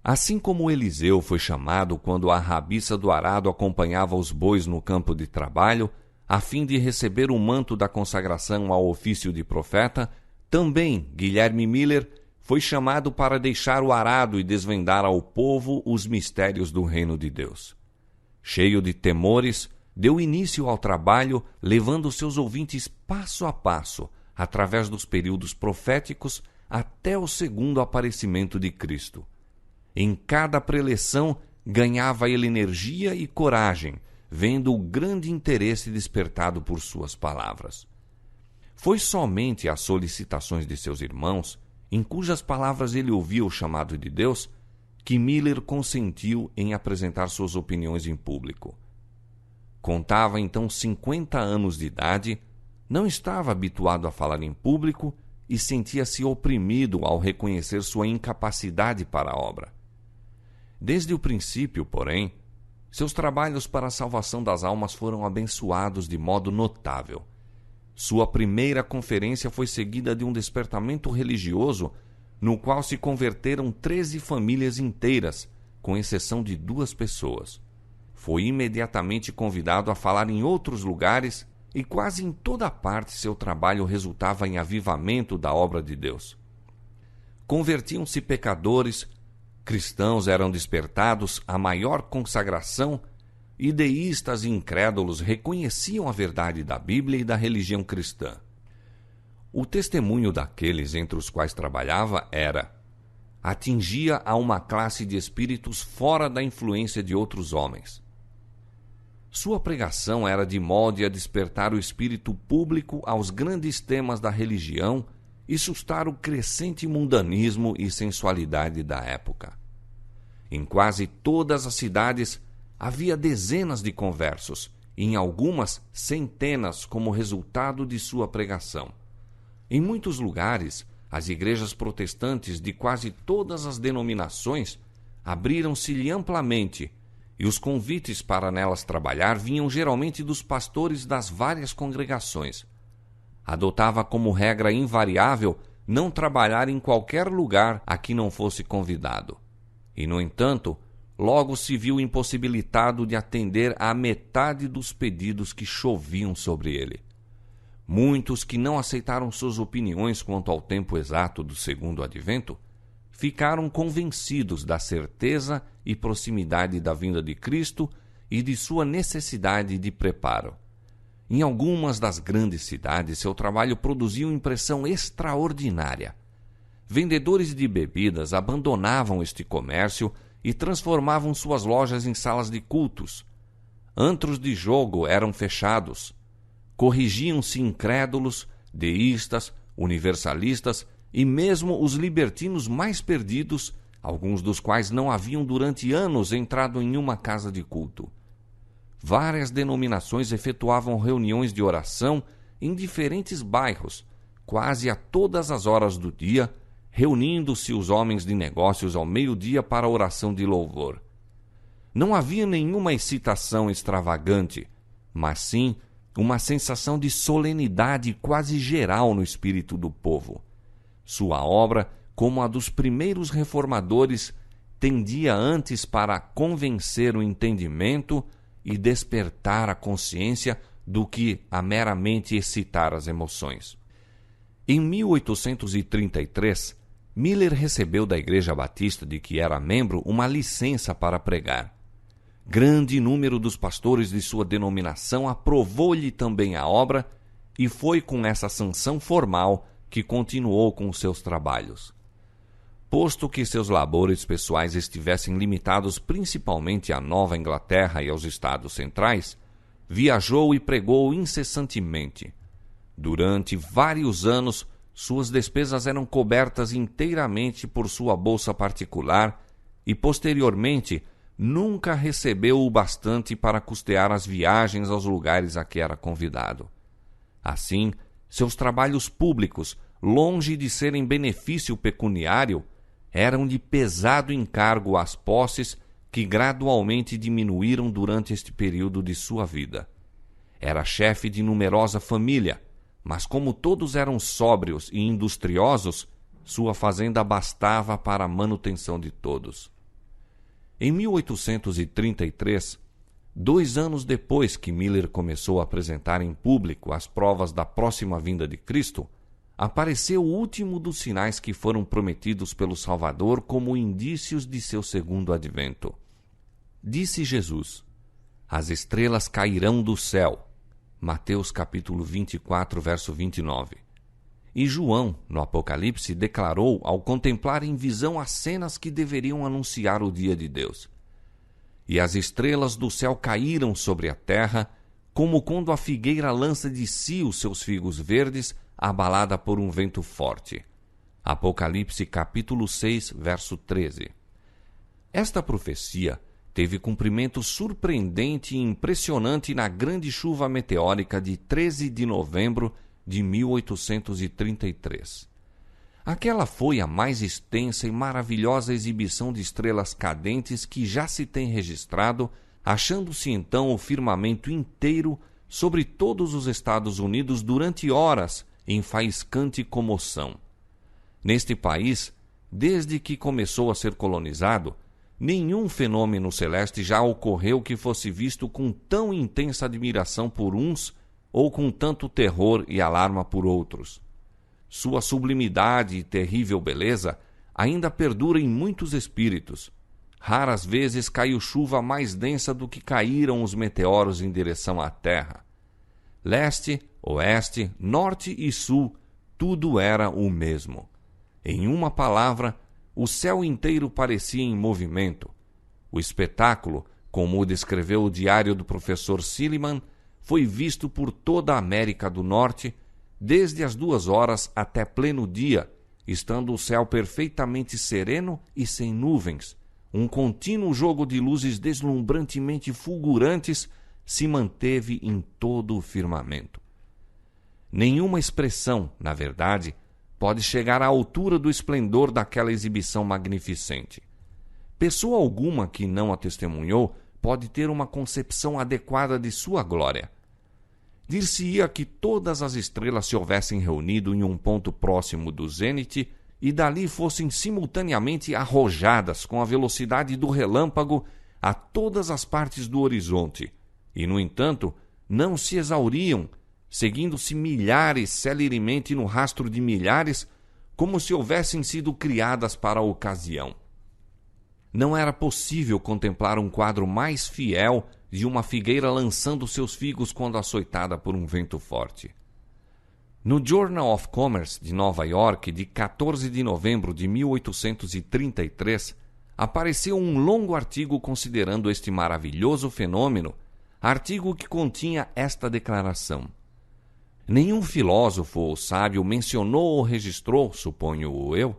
Assim como Eliseu foi chamado quando a rabiça do arado acompanhava os bois no campo de trabalho, a fim de receber o manto da consagração ao ofício de profeta, também Guilherme Miller foi chamado para deixar o arado e desvendar ao povo os mistérios do reino de Deus. Cheio de temores, deu início ao trabalho, levando seus ouvintes passo a passo, através dos períodos proféticos, até o segundo aparecimento de Cristo. Em cada preleção, ganhava ele energia e coragem, vendo o grande interesse despertado por suas palavras. Foi somente às solicitações de seus irmãos, em cujas palavras ele ouvia o chamado de Deus, que Miller consentiu em apresentar suas opiniões em público. Contava então 50 anos de idade, não estava habituado a falar em público e sentia-se oprimido ao reconhecer sua incapacidade para a obra. Desde o princípio, porém, seus trabalhos para a salvação das almas foram abençoados de modo notável. Sua primeira conferência foi seguida de um despertamento religioso no qual se converteram 13 famílias inteiras, com exceção de 2 pessoas. Foi imediatamente convidado a falar em outros lugares e quase em toda parte seu trabalho resultava em avivamento da obra de Deus. Convertiam-se pecadores, cristãos eram despertados à maior consagração e deístas e incrédulos reconheciam a verdade da Bíblia e da religião cristã. O testemunho daqueles entre os quais trabalhava atingia a uma classe de espíritos fora da influência de outros homens. Sua pregação era de modo a despertar o espírito público aos grandes temas da religião e sustar o crescente mundanismo e sensualidade da época. Em quase todas as cidades havia dezenas de conversos, e em algumas centenas como resultado de sua pregação. Em muitos lugares, as igrejas protestantes de quase todas as denominações abriram-se-lhe amplamente, e os convites para nelas trabalhar vinham geralmente dos pastores das várias congregações. Adotava como regra invariável não trabalhar em qualquer lugar a que não fosse convidado. E, no entanto, logo se viu impossibilitado de atender à metade dos pedidos que choviam sobre ele. Muitos que não aceitaram suas opiniões quanto ao tempo exato do segundo advento ficaram convencidos da certeza e proximidade da vinda de Cristo e de sua necessidade de preparo. Em algumas das grandes cidades, seu trabalho produziu impressão extraordinária. Vendedores de bebidas abandonavam este comércio e transformavam suas lojas em salas de cultos. Antros de jogo eram fechados. Corrigiam-se incrédulos, deístas, universalistas e mesmo os libertinos mais perdidos, alguns dos quais não haviam durante anos entrado em uma casa de culto. Várias denominações efetuavam reuniões de oração em diferentes bairros, quase a todas as horas do dia, reunindo-se os homens de negócios ao meio-dia para a oração de louvor. Não havia nenhuma excitação extravagante, mas sim uma sensação de solenidade quase geral no espírito do povo. Sua obra, como a dos primeiros reformadores, tendia antes para convencer o entendimento e despertar a consciência do que a meramente excitar as emoções. Em 1833, Miller recebeu da Igreja Batista de que era membro uma licença para pregar. Grande número dos pastores de sua denominação aprovou-lhe também a obra e foi com essa sanção formal que continuou com os seus trabalhos. Posto que seus labores pessoais estivessem limitados principalmente à Nova Inglaterra e aos Estados Centrais, viajou e pregou incessantemente. Durante vários anos, suas despesas eram cobertas inteiramente por sua bolsa particular e, posteriormente, nunca recebeu o bastante para custear as viagens aos lugares a que era convidado. Assim, seus trabalhos públicos, longe de serem benefício pecuniário, eram de pesado encargo às posses que gradualmente diminuíram durante este período de sua vida. Era chefe de numerosa família, mas como todos eram sóbrios e industriosos, sua fazenda bastava para a manutenção de todos. Em 1833, 2 anos depois que Miller começou a apresentar em público as provas da próxima vinda de Cristo, apareceu o último dos sinais que foram prometidos pelo Salvador como indícios de seu segundo advento. Disse Jesus: as estrelas cairão do céu. Mateus capítulo 24, verso 29. E João, no Apocalipse, declarou ao contemplar em visão as cenas que deveriam anunciar o dia de Deus. E as estrelas do céu caíram sobre a terra, como quando a figueira lança de si os seus figos verdes, abalada por um vento forte. Apocalipse capítulo 6, verso 13. Esta profecia teve cumprimento surpreendente e impressionante na grande chuva meteórica de 13 de novembro de 1833. Aquela foi a mais extensa e maravilhosa exibição de estrelas cadentes que já se tem registrado, achando-se então o firmamento inteiro sobre todos os Estados Unidos durante horas em faiscante comoção. Neste país, desde que começou a ser colonizado, nenhum fenômeno celeste já ocorreu que fosse visto com tão intensa admiração por uns ou com tanto terror e alarma por outros. Sua sublimidade e terrível beleza ainda perdura em muitos espíritos. Raras vezes caiu chuva mais densa do que caíram os meteoros em direção à Terra. Leste, oeste, norte e sul, tudo era o mesmo. Em uma palavra, o céu inteiro parecia em movimento. O espetáculo, como o descreveu o diário do professor Silliman, foi visto por toda a América do Norte, desde as 2 horas até pleno dia, estando o céu perfeitamente sereno e sem nuvens. Um contínuo jogo de luzes deslumbrantemente fulgurantes se manteve em todo o firmamento. Nenhuma expressão, na verdade, pode chegar à altura do esplendor daquela exibição magnificente. Pessoa alguma que não a testemunhou pode ter uma concepção adequada de sua glória. Dir-se-ia que todas as estrelas se houvessem reunido em um ponto próximo do zênite e dali fossem simultaneamente arrojadas com a velocidade do relâmpago a todas as partes do horizonte, e, no entanto, não se exauriam, seguindo-se milhares celeremente no rastro de milhares, como se houvessem sido criadas para a ocasião. Não era possível contemplar um quadro mais fiel de uma figueira lançando seus figos quando açoitada por um vento forte. No Journal of Commerce de Nova York, de 14 de novembro de 1833, apareceu um longo artigo considerando este maravilhoso fenômeno, artigo que continha esta declaração: nenhum filósofo ou sábio mencionou ou registrou, suponho eu,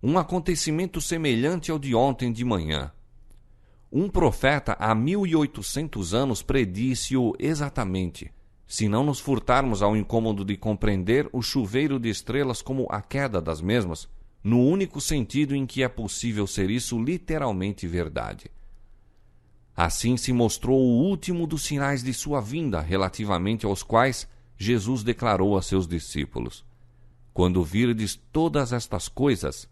um acontecimento semelhante ao de ontem de manhã. Um profeta há 1800 anos predisse-o exatamente, se não nos furtarmos ao incômodo de compreender o chuveiro de estrelas como a queda das mesmas, no único sentido em que é possível ser isso literalmente verdade. Assim se mostrou o último dos sinais de sua vinda, relativamente aos quais Jesus declarou a seus discípulos: quando virdes todas estas coisas,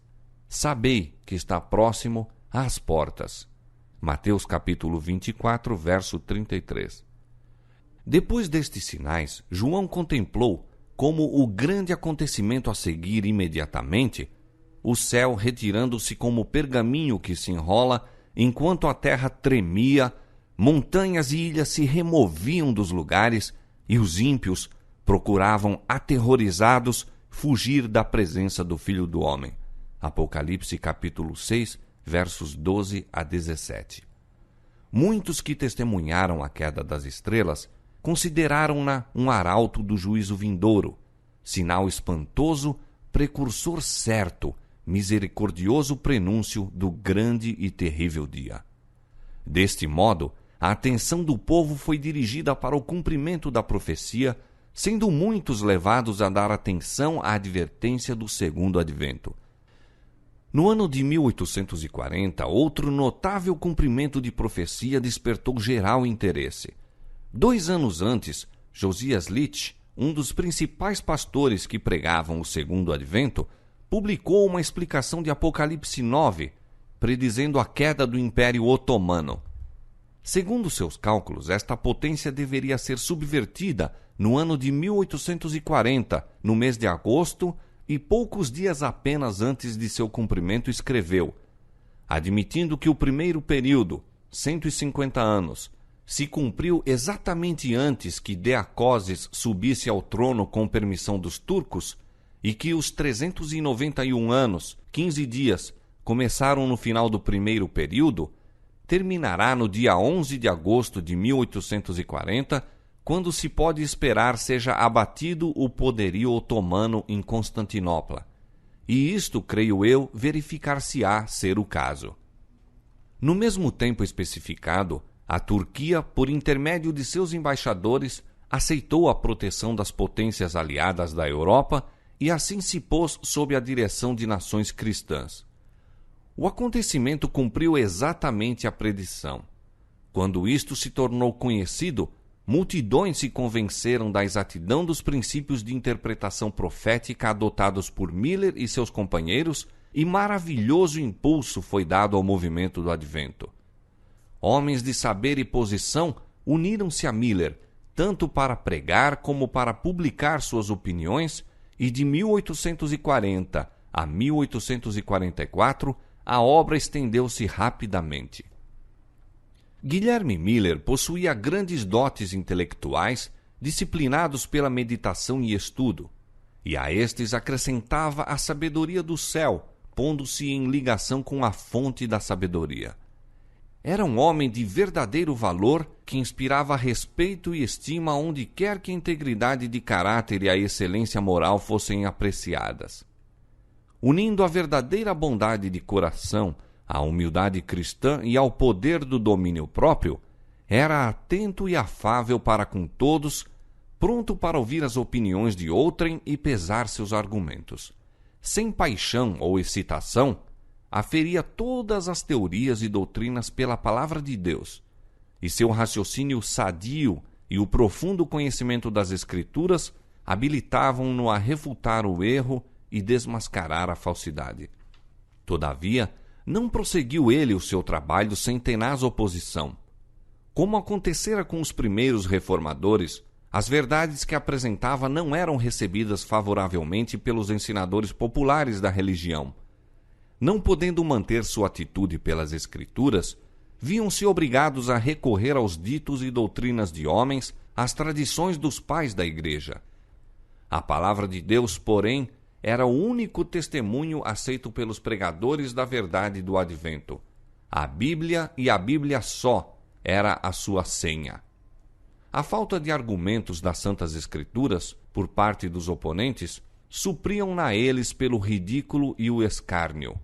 sabei que está próximo às portas. Mateus capítulo 24, verso 33. Depois destes sinais, João contemplou, como o grande acontecimento a seguir imediatamente, o céu retirando-se como pergaminho que se enrola, enquanto a terra tremia, montanhas e ilhas se removiam dos lugares, e os ímpios procuravam, aterrorizados, fugir da presença do Filho do Homem. Apocalipse capítulo 6, versos 12 a 17. Muitos que testemunharam a queda das estrelas consideraram-na um arauto do juízo vindouro, sinal espantoso, precursor certo, misericordioso prenúncio do grande e terrível dia. Deste modo, a atenção do povo foi dirigida para o cumprimento da profecia, sendo muitos levados a dar atenção à advertência do segundo advento. No ano de 1840, outro notável cumprimento de profecia despertou geral interesse. 2 anos antes, Josias Litch, um dos principais pastores que pregavam o segundo advento, publicou uma explicação de Apocalipse 9, predizendo a queda do Império Otomano. Segundo seus cálculos, esta potência deveria ser subvertida no ano de 1840, no mês de agosto, e poucos dias apenas antes de seu cumprimento escreveu: admitindo que o primeiro período, 150 anos, se cumpriu exatamente antes que Deacoses subisse ao trono com permissão dos turcos, e que os 391 anos, 15 dias, começaram no final do primeiro período, terminará no dia 11 de agosto de 1840, quando se pode esperar seja abatido o poderio otomano em Constantinopla. E isto, creio eu, verificar-se-á ser o caso. No mesmo tempo especificado, a Turquia, por intermédio de seus embaixadores, aceitou a proteção das potências aliadas da Europa e assim se pôs sob a direção de nações cristãs. O acontecimento cumpriu exatamente a predição. Quando isto se tornou conhecido, multidões se convenceram da exatidão dos princípios de interpretação profética adotados por Miller e seus companheiros, e maravilhoso impulso foi dado ao movimento do Advento. Homens de saber e posição uniram-se a Miller, tanto para pregar como para publicar suas opiniões, e de 1840 a 1844 a obra estendeu-se rapidamente. Guilherme Miller possuía grandes dotes intelectuais, disciplinados pela meditação e estudo, e a estes acrescentava a sabedoria do céu, pondo-se em ligação com a fonte da sabedoria. Era um homem de verdadeiro valor que inspirava respeito e estima onde quer que a integridade de caráter e a excelência moral fossem apreciadas. Unindo a verdadeira bondade de coração à humildade cristã e ao poder do domínio próprio, era atento e afável para com todos, pronto para ouvir as opiniões de outrem e pesar seus argumentos. Sem paixão ou excitação, aferia todas as teorias e doutrinas pela palavra de Deus, e seu raciocínio sadio e o profundo conhecimento das Escrituras habilitavam-no a refutar o erro e desmascarar a falsidade. Todavia, não prosseguiu ele o seu trabalho sem tenaz oposição. Como acontecera com os primeiros reformadores, as verdades que apresentava não eram recebidas favoravelmente pelos ensinadores populares da religião. Não podendo manter sua atitude pelas Escrituras, viam-se obrigados a recorrer aos ditos e doutrinas de homens, às tradições dos pais da Igreja. A palavra de Deus, porém, era o único testemunho aceito pelos pregadores da verdade do Advento. A Bíblia e a Bíblia só era a sua senha. A falta de argumentos das Santas Escrituras, por parte dos oponentes, supriam-na eles pelo ridículo e o escárnio.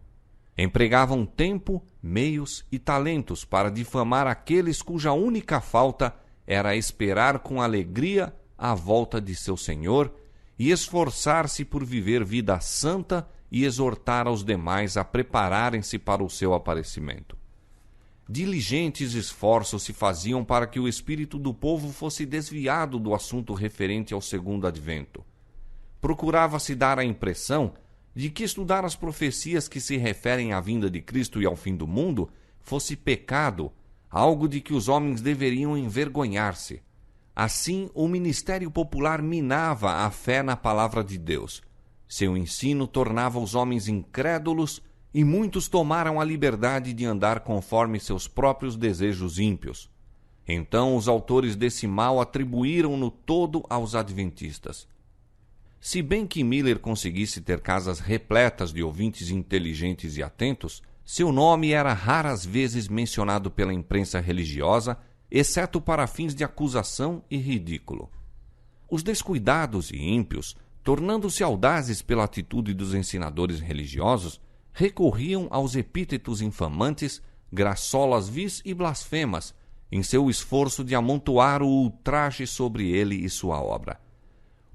Empregavam tempo, meios e talentos para difamar aqueles cuja única falta era esperar com alegria a volta de seu Senhor e esforçar-se por viver vida santa e exortar aos demais a prepararem-se para o seu aparecimento. Diligentes esforços se faziam para que o espírito do povo fosse desviado do assunto referente ao segundo advento. Procurava-se dar a impressão de que estudar as profecias que se referem à vinda de Cristo e ao fim do mundo fosse pecado, algo de que os homens deveriam envergonhar-se. Assim, o ministério popular minava a fé na palavra de Deus. Seu ensino tornava os homens incrédulos e muitos tomaram a liberdade de andar conforme seus próprios desejos ímpios. Então os autores desse mal atribuíram-no todo aos adventistas. Se bem que Miller conseguisse ter casas repletas de ouvintes inteligentes e atentos, seu nome era raras vezes mencionado pela imprensa religiosa, exceto para fins de acusação e ridículo. Os descuidados e ímpios, tornando-se audazes pela atitude dos ensinadores religiosos, recorriam aos epítetos infamantes, graçolas vis e blasfemas, em seu esforço de amontoar o ultraje sobre ele e sua obra.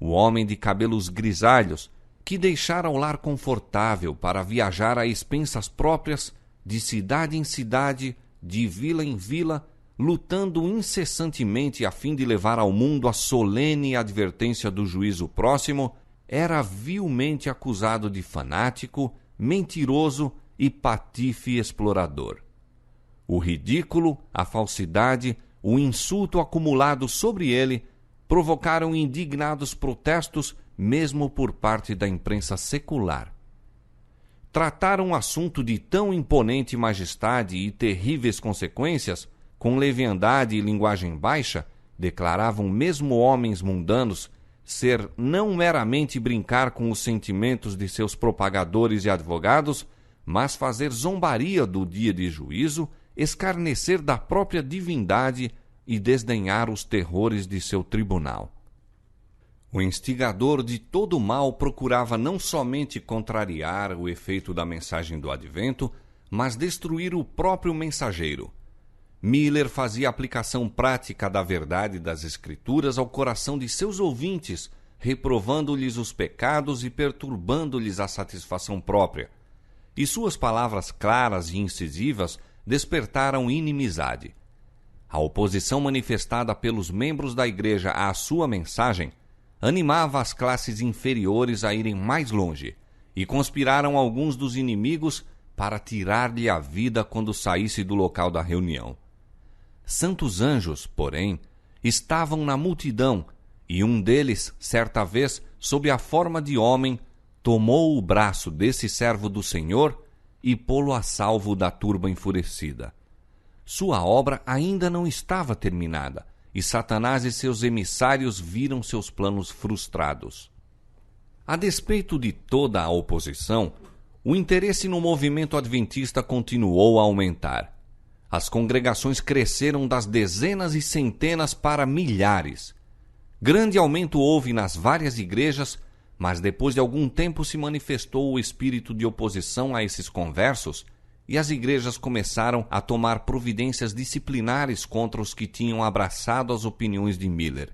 O homem de cabelos grisalhos, que deixara o lar confortável para viajar a expensas próprias, de cidade em cidade, de vila em vila, lutando incessantemente a fim de levar ao mundo a solene advertência do juízo próximo, era vilmente acusado de fanático, mentiroso e patife explorador. O ridículo, a falsidade, o insulto acumulado sobre ele provocaram indignados protestos mesmo por parte da imprensa secular. Tratar um assunto de tão imponente majestade e terríveis consequências, com leviandade e linguagem baixa, declaravam mesmo homens mundanos, ser não meramente brincar com os sentimentos de seus propagadores e advogados, mas fazer zombaria do dia de juízo, escarnecer da própria divindade e desdenhar os terrores de seu tribunal. O instigador de todo o mal procurava não somente contrariar o efeito da mensagem do Advento, mas destruir o próprio mensageiro. Miller fazia aplicação prática da verdade das Escrituras ao coração de seus ouvintes, reprovando-lhes os pecados e perturbando-lhes a satisfação própria. E suas palavras claras e incisivas despertaram inimizade. A oposição manifestada pelos membros da igreja à sua mensagem animava as classes inferiores a irem mais longe, e conspiraram alguns dos inimigos para tirar-lhe a vida quando saísse do local da reunião. Santos anjos, porém, estavam na multidão, e um deles, certa vez, sob a forma de homem, tomou o braço desse servo do Senhor e pô-lo a salvo da turba enfurecida. Sua obra ainda não estava terminada, e Satanás e seus emissários viram seus planos frustrados. A despeito de toda a oposição, o interesse no movimento adventista continuou a aumentar. As congregações cresceram das dezenas e centenas para milhares. Grande aumento houve nas várias igrejas, mas depois de algum tempo se manifestou o espírito de oposição a esses conversos, e as igrejas começaram a tomar providências disciplinares contra os que tinham abraçado as opiniões de Miller.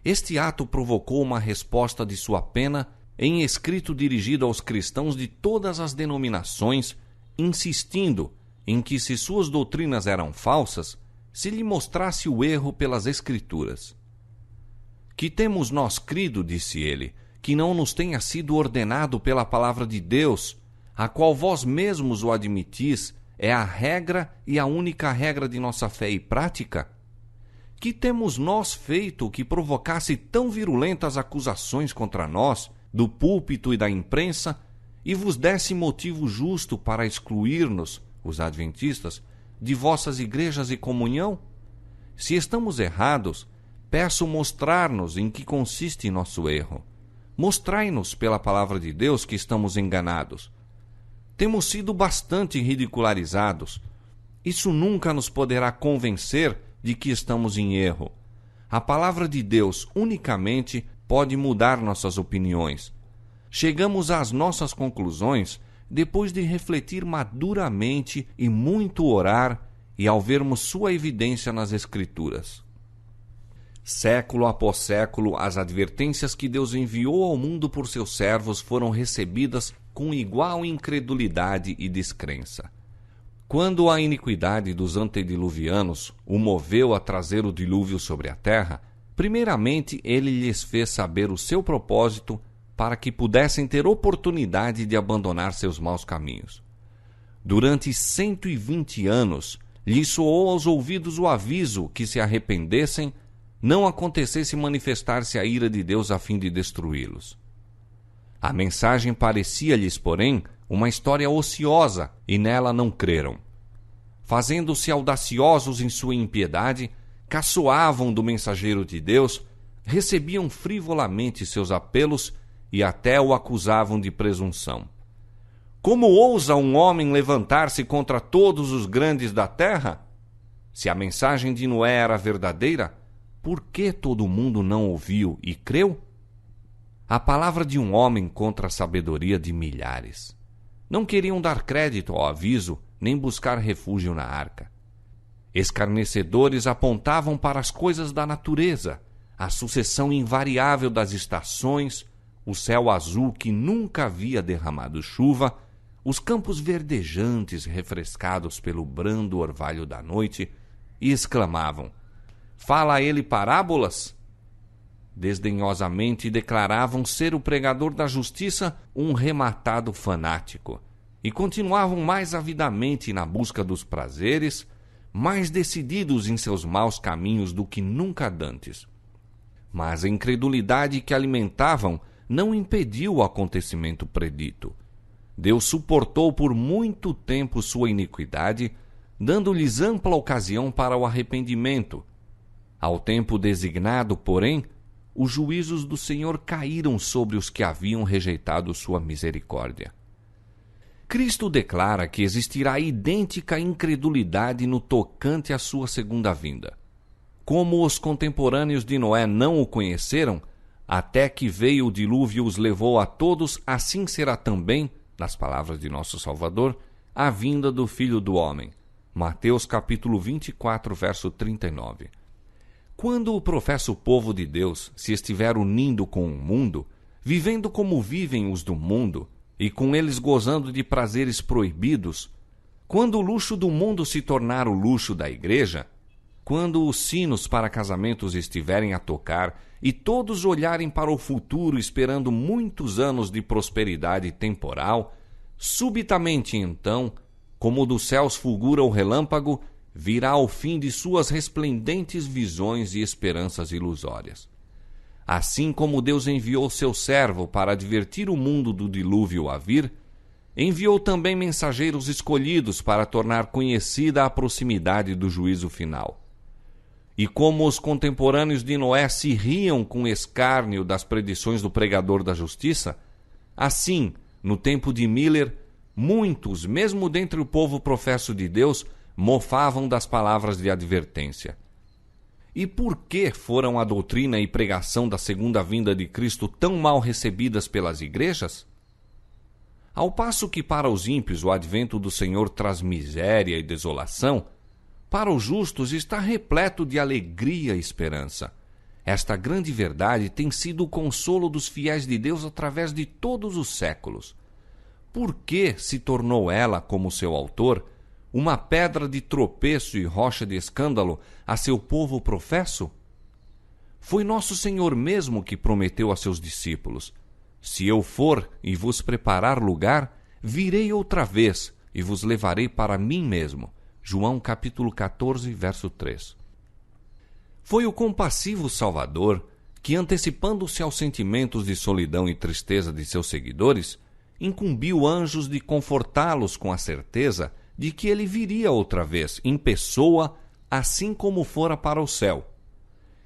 Este ato provocou uma resposta de sua pena em escrito dirigido aos cristãos de todas as denominações, insistindo em que, se suas doutrinas eram falsas, se lhe mostrasse o erro pelas Escrituras. Que temos nós crido, disse ele, que não nos tenha sido ordenado pela palavra de Deus, a qual vós mesmos o admitis, é a regra e a única regra de nossa fé e prática? Que temos nós feito que provocasse tão virulentas acusações contra nós, do púlpito e da imprensa, e vos desse motivo justo para excluir-nos, os adventistas, de vossas igrejas e comunhão? Se estamos errados, peço mostrar-nos em que consiste nosso erro. Mostrai-nos pela palavra de Deus que estamos enganados. Temos sido bastante ridicularizados. Isso nunca nos poderá convencer de que estamos em erro. A palavra de Deus unicamente pode mudar nossas opiniões. Chegamos às nossas conclusões depois de refletir maduramente e muito orar, e ao vermos sua evidência nas Escrituras. Século após século, as advertências que Deus enviou ao mundo por seus servos foram recebidas com igual incredulidade e descrença. Quando a iniquidade dos antediluvianos o moveu a trazer o dilúvio sobre a terra, primeiramente ele lhes fez saber o seu propósito para que pudessem ter oportunidade de abandonar seus maus caminhos. Durante 120 anos, lhes soou aos ouvidos o aviso que, se arrependessem, não acontecesse manifestar-se a ira de Deus a fim de destruí-los. A mensagem parecia-lhes, porém, uma história ociosa, e nela não creram. Fazendo-se audaciosos em sua impiedade, caçoavam do mensageiro de Deus, recebiam frivolamente seus apelos e até o acusavam de presunção. Como ousa um homem levantar-se contra todos os grandes da terra? Se a mensagem de Noé era verdadeira, por que todo mundo não ouviu e creu? A palavra de um homem contra a sabedoria de milhares. Não queriam dar crédito ao aviso, nem buscar refúgio na arca. Escarnecedores apontavam para as coisas da natureza, a sucessão invariável das estações, o céu azul que nunca havia derramado chuva, os campos verdejantes refrescados pelo brando orvalho da noite, e exclamavam: fala a ele parábolas? Desdenhosamente declaravam ser o pregador da justiça um rematado fanático, e continuavam mais avidamente na busca dos prazeres, mais decididos em seus maus caminhos do que nunca dantes. Mas a incredulidade que alimentavam não impediu o acontecimento predito. Deus suportou por muito tempo sua iniquidade, dando-lhes ampla ocasião para o arrependimento. Ao tempo designado, porém, os juízos do Senhor caíram sobre os que haviam rejeitado sua misericórdia. Cristo declara que existirá idêntica incredulidade no tocante à sua segunda vinda. Como os contemporâneos de Noé não o conheceram, até que veio o dilúvio os levou a todos, assim será também, nas palavras de nosso Salvador, a vinda do Filho do Homem. Mateus capítulo 24, verso 39. Quando o professo povo de Deus se estiver unindo com o mundo, vivendo como vivem os do mundo, e com eles gozando de prazeres proibidos, quando o luxo do mundo se tornar o luxo da igreja, quando os sinos para casamentos estiverem a tocar e todos olharem para o futuro esperando muitos anos de prosperidade temporal, subitamente então, como dos céus fulgura o relâmpago, virá o fim de suas resplendentes visões e esperanças ilusórias. Assim como Deus enviou seu servo para advertir o mundo do dilúvio a vir, enviou também mensageiros escolhidos para tornar conhecida a proximidade do juízo final. E como os contemporâneos de Noé se riam com escárnio das predições do pregador da justiça, assim, no tempo de Miller, muitos, mesmo dentre o povo professo de Deus, mofavam das palavras de advertência. E por que foram a doutrina e pregação da segunda vinda de Cristo tão mal recebidas pelas igrejas? Ao passo que para os ímpios o advento do Senhor traz miséria e desolação, para os justos está repleto de alegria e esperança. Esta grande verdade tem sido o consolo dos fiéis de Deus através de todos os séculos. Por que se tornou ela, como seu autor, uma pedra de tropeço e rocha de escândalo a seu povo professo? Foi nosso Senhor mesmo que prometeu a seus discípulos: se eu for e vos preparar lugar, virei outra vez e vos levarei para mim mesmo. João capítulo 14, verso 3. Foi o compassivo Salvador que, antecipando-se aos sentimentos de solidão e tristeza de seus seguidores, incumbiu anjos de confortá-los com a certeza de que ele viria outra vez, em pessoa, assim como fora para o céu.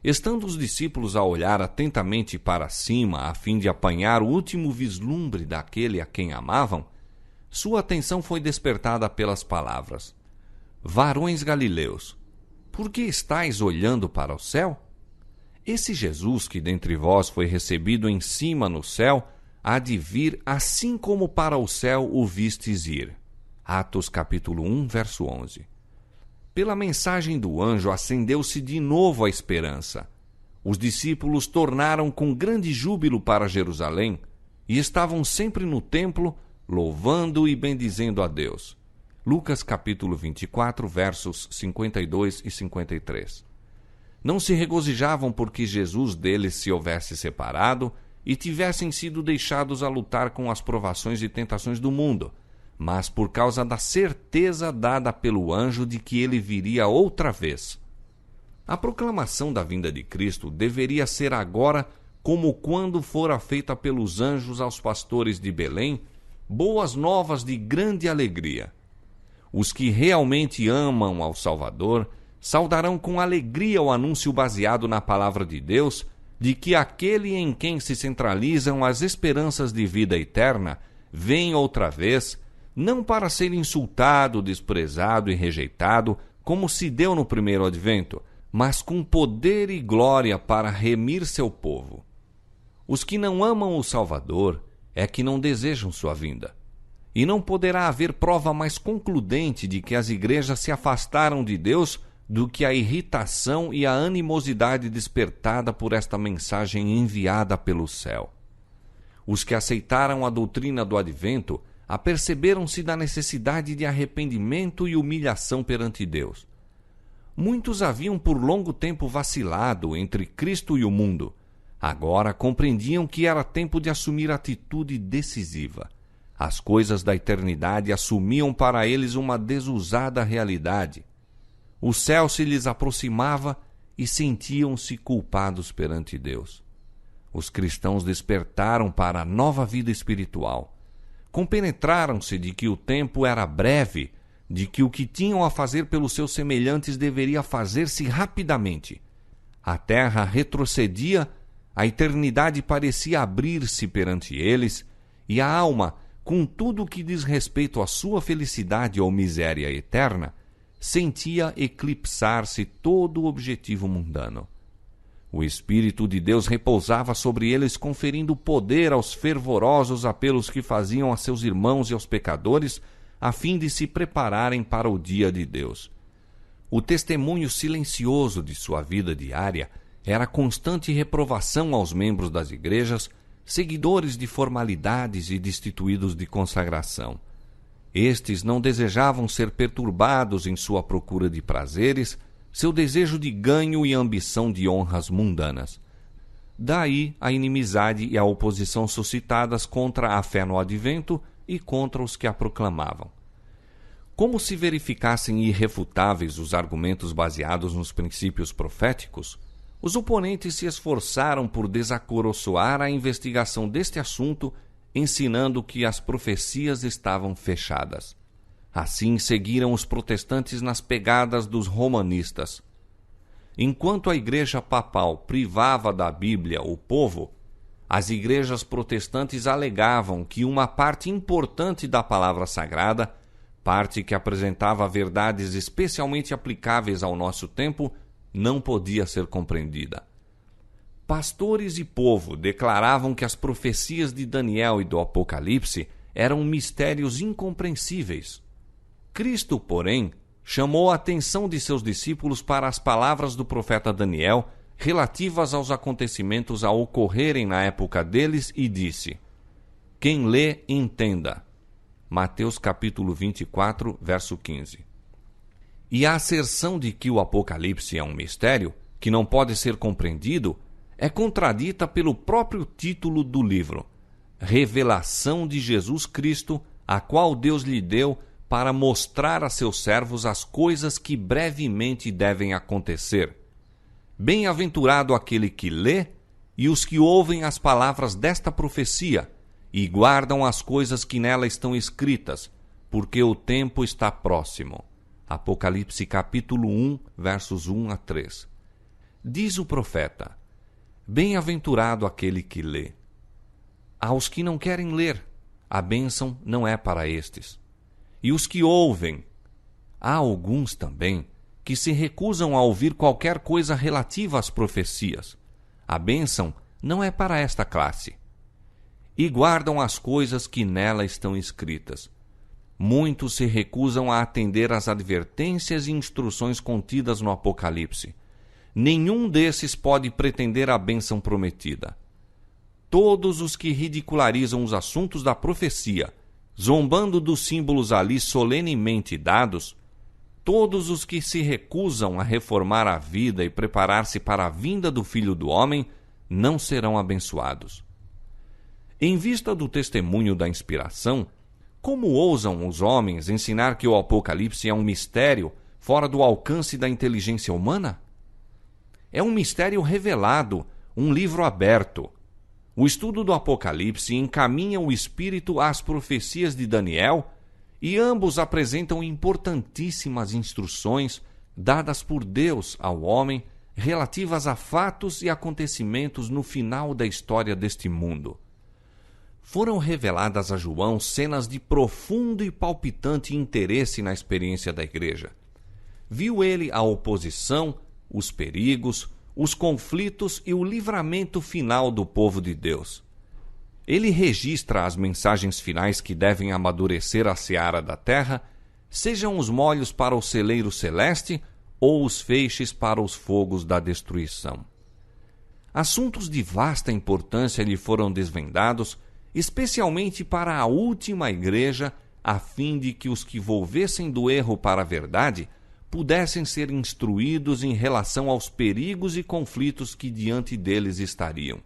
Estando os discípulos a olhar atentamente para cima, a fim de apanhar o último vislumbre daquele a quem amavam, sua atenção foi despertada pelas palavras: varões galileus, por que estáis olhando para o céu? Esse Jesus que dentre vós foi recebido em cima no céu, há de vir assim como para o céu o vistes ir. Atos capítulo 1, verso 11. Pela mensagem do anjo acendeu-se de novo a esperança. Os discípulos tornaram com grande júbilo para Jerusalém e estavam sempre no templo, louvando e bendizendo a Deus. Lucas capítulo 24, versos 52 e 53. Não se regozijavam porque Jesus deles se houvesse separado e tivessem sido deixados a lutar com as provações e tentações do mundo, mas por causa da certeza dada pelo anjo de que ele viria outra vez. A proclamação da vinda de Cristo deveria ser agora como quando fora feita pelos anjos aos pastores de Belém, boas novas de grande alegria. Os que realmente amam ao Salvador saudarão com alegria o anúncio baseado na palavra de Deus de que aquele em quem se centralizam as esperanças de vida eterna vem outra vez, não para ser insultado, desprezado e rejeitado, como se deu no primeiro advento, mas com poder e glória para remir seu povo. Os que não amam o Salvador é que não desejam sua vinda. E não poderá haver prova mais concludente de que as igrejas se afastaram de Deus do que a irritação e a animosidade despertada por esta mensagem enviada pelo céu. Os que aceitaram a doutrina do advento aperceberam-se da necessidade de arrependimento e humilhação perante Deus. Muitos haviam por longo tempo vacilado entre Cristo e o mundo. Agora compreendiam que era tempo de assumir atitude decisiva. As coisas da eternidade assumiam para eles uma desusada realidade. O céu se lhes aproximava e sentiam-se culpados perante Deus. Os cristãos despertaram para a nova vida espiritual. Compenetraram-se de que o tempo era breve, de que o que tinham a fazer pelos seus semelhantes deveria fazer-se rapidamente. A terra retrocedia, a eternidade parecia abrir-se perante eles, e a alma, com tudo o que diz respeito à sua felicidade ou miséria eterna, sentia eclipsar-se todo o objetivo mundano. O Espírito de Deus repousava sobre eles, conferindo poder aos fervorosos apelos que faziam a seus irmãos e aos pecadores, a fim de se prepararem para o dia de Deus. O testemunho silencioso de sua vida diária era constante reprovação aos membros das igrejas, seguidores de formalidades e destituídos de consagração. Estes não desejavam ser perturbados em sua procura de prazeres, seu desejo de ganho e ambição de honras mundanas. Daí a inimizade e a oposição suscitadas contra a fé no advento e contra os que a proclamavam. Como se verificassem irrefutáveis os argumentos baseados nos princípios proféticos, os oponentes se esforçaram por desacoroçoar a investigação deste assunto, ensinando que as profecias estavam fechadas. Assim seguiram os protestantes nas pegadas dos romanistas. Enquanto a igreja papal privava da Bíblia o povo, as igrejas protestantes alegavam que uma parte importante da palavra sagrada, parte que apresentava verdades especialmente aplicáveis ao nosso tempo, não podia ser compreendida. Pastores e povo declaravam que as profecias de Daniel e do Apocalipse eram mistérios incompreensíveis. Cristo, porém, chamou a atenção de seus discípulos para as palavras do profeta Daniel relativas aos acontecimentos a ocorrerem na época deles e disse: quem lê, entenda. Mateus capítulo 24, verso 15. E a asserção de que o Apocalipse é um mistério, que não pode ser compreendido, é contradita pelo próprio título do livro, Revelação de Jesus Cristo, a qual Deus lhe deu para mostrar a seus servos as coisas que brevemente devem acontecer. Bem-aventurado aquele que lê e os que ouvem as palavras desta profecia e guardam as coisas que nela estão escritas, porque o tempo está próximo. Apocalipse capítulo 1, versos 1 a 3. Diz o profeta: bem-aventurado aquele que lê. Aos que não querem ler, a bênção não é para estes. E os que ouvem, há alguns também que se recusam a ouvir qualquer coisa relativa às profecias. A bênção não é para esta classe. E guardam as coisas que nela estão escritas. Muitos se recusam a atender às advertências e instruções contidas no Apocalipse. Nenhum desses pode pretender a bênção prometida. Todos os que ridicularizam os assuntos da profecia, zombando dos símbolos ali solenemente dados, todos os que se recusam a reformar a vida e preparar-se para a vinda do Filho do Homem, não serão abençoados. Em vista do testemunho da inspiração, como ousam os homens ensinar que o Apocalipse é um mistério fora do alcance da inteligência humana? É um mistério revelado, um livro aberto. O estudo do Apocalipse encaminha o espírito às profecias de Daniel e ambos apresentam importantíssimas instruções dadas por Deus ao homem relativas a fatos e acontecimentos no final da história deste mundo. Foram reveladas a João cenas de profundo e palpitante interesse na experiência da igreja. Viu ele a oposição, os perigos, os conflitos e o livramento final do povo de Deus. Ele registra as mensagens finais que devem amadurecer a seara da terra, sejam os molhos para o celeiro celeste ou os feixes para os fogos da destruição. Assuntos de vasta importância lhe foram desvendados, especialmente para a última igreja, a fim de que os que volvessem do erro para a verdade pudessem ser instruídos em relação aos perigos e conflitos que diante deles estariam.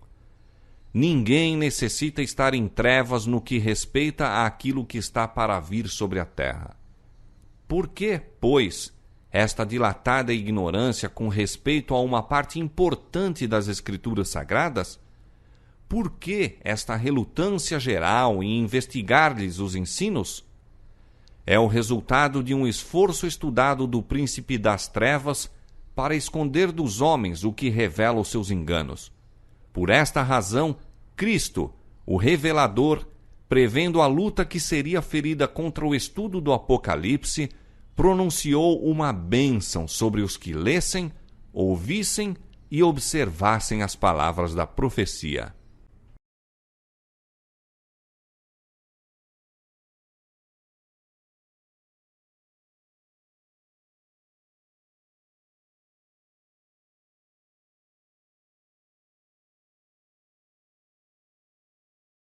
Ninguém necessita estar em trevas no que respeita àquilo que está para vir sobre a terra. Por que, pois, esta dilatada ignorância com respeito a uma parte importante das Escrituras Sagradas? Por que esta relutância geral em investigar-lhes os ensinos? É o resultado de um esforço estudado do príncipe das trevas para esconder dos homens o que revela os seus enganos. Por esta razão, Cristo, o revelador, prevendo a luta que seria ferida contra o estudo do Apocalipse, pronunciou uma bênção sobre os que lessem, ouvissem e observassem as palavras da profecia.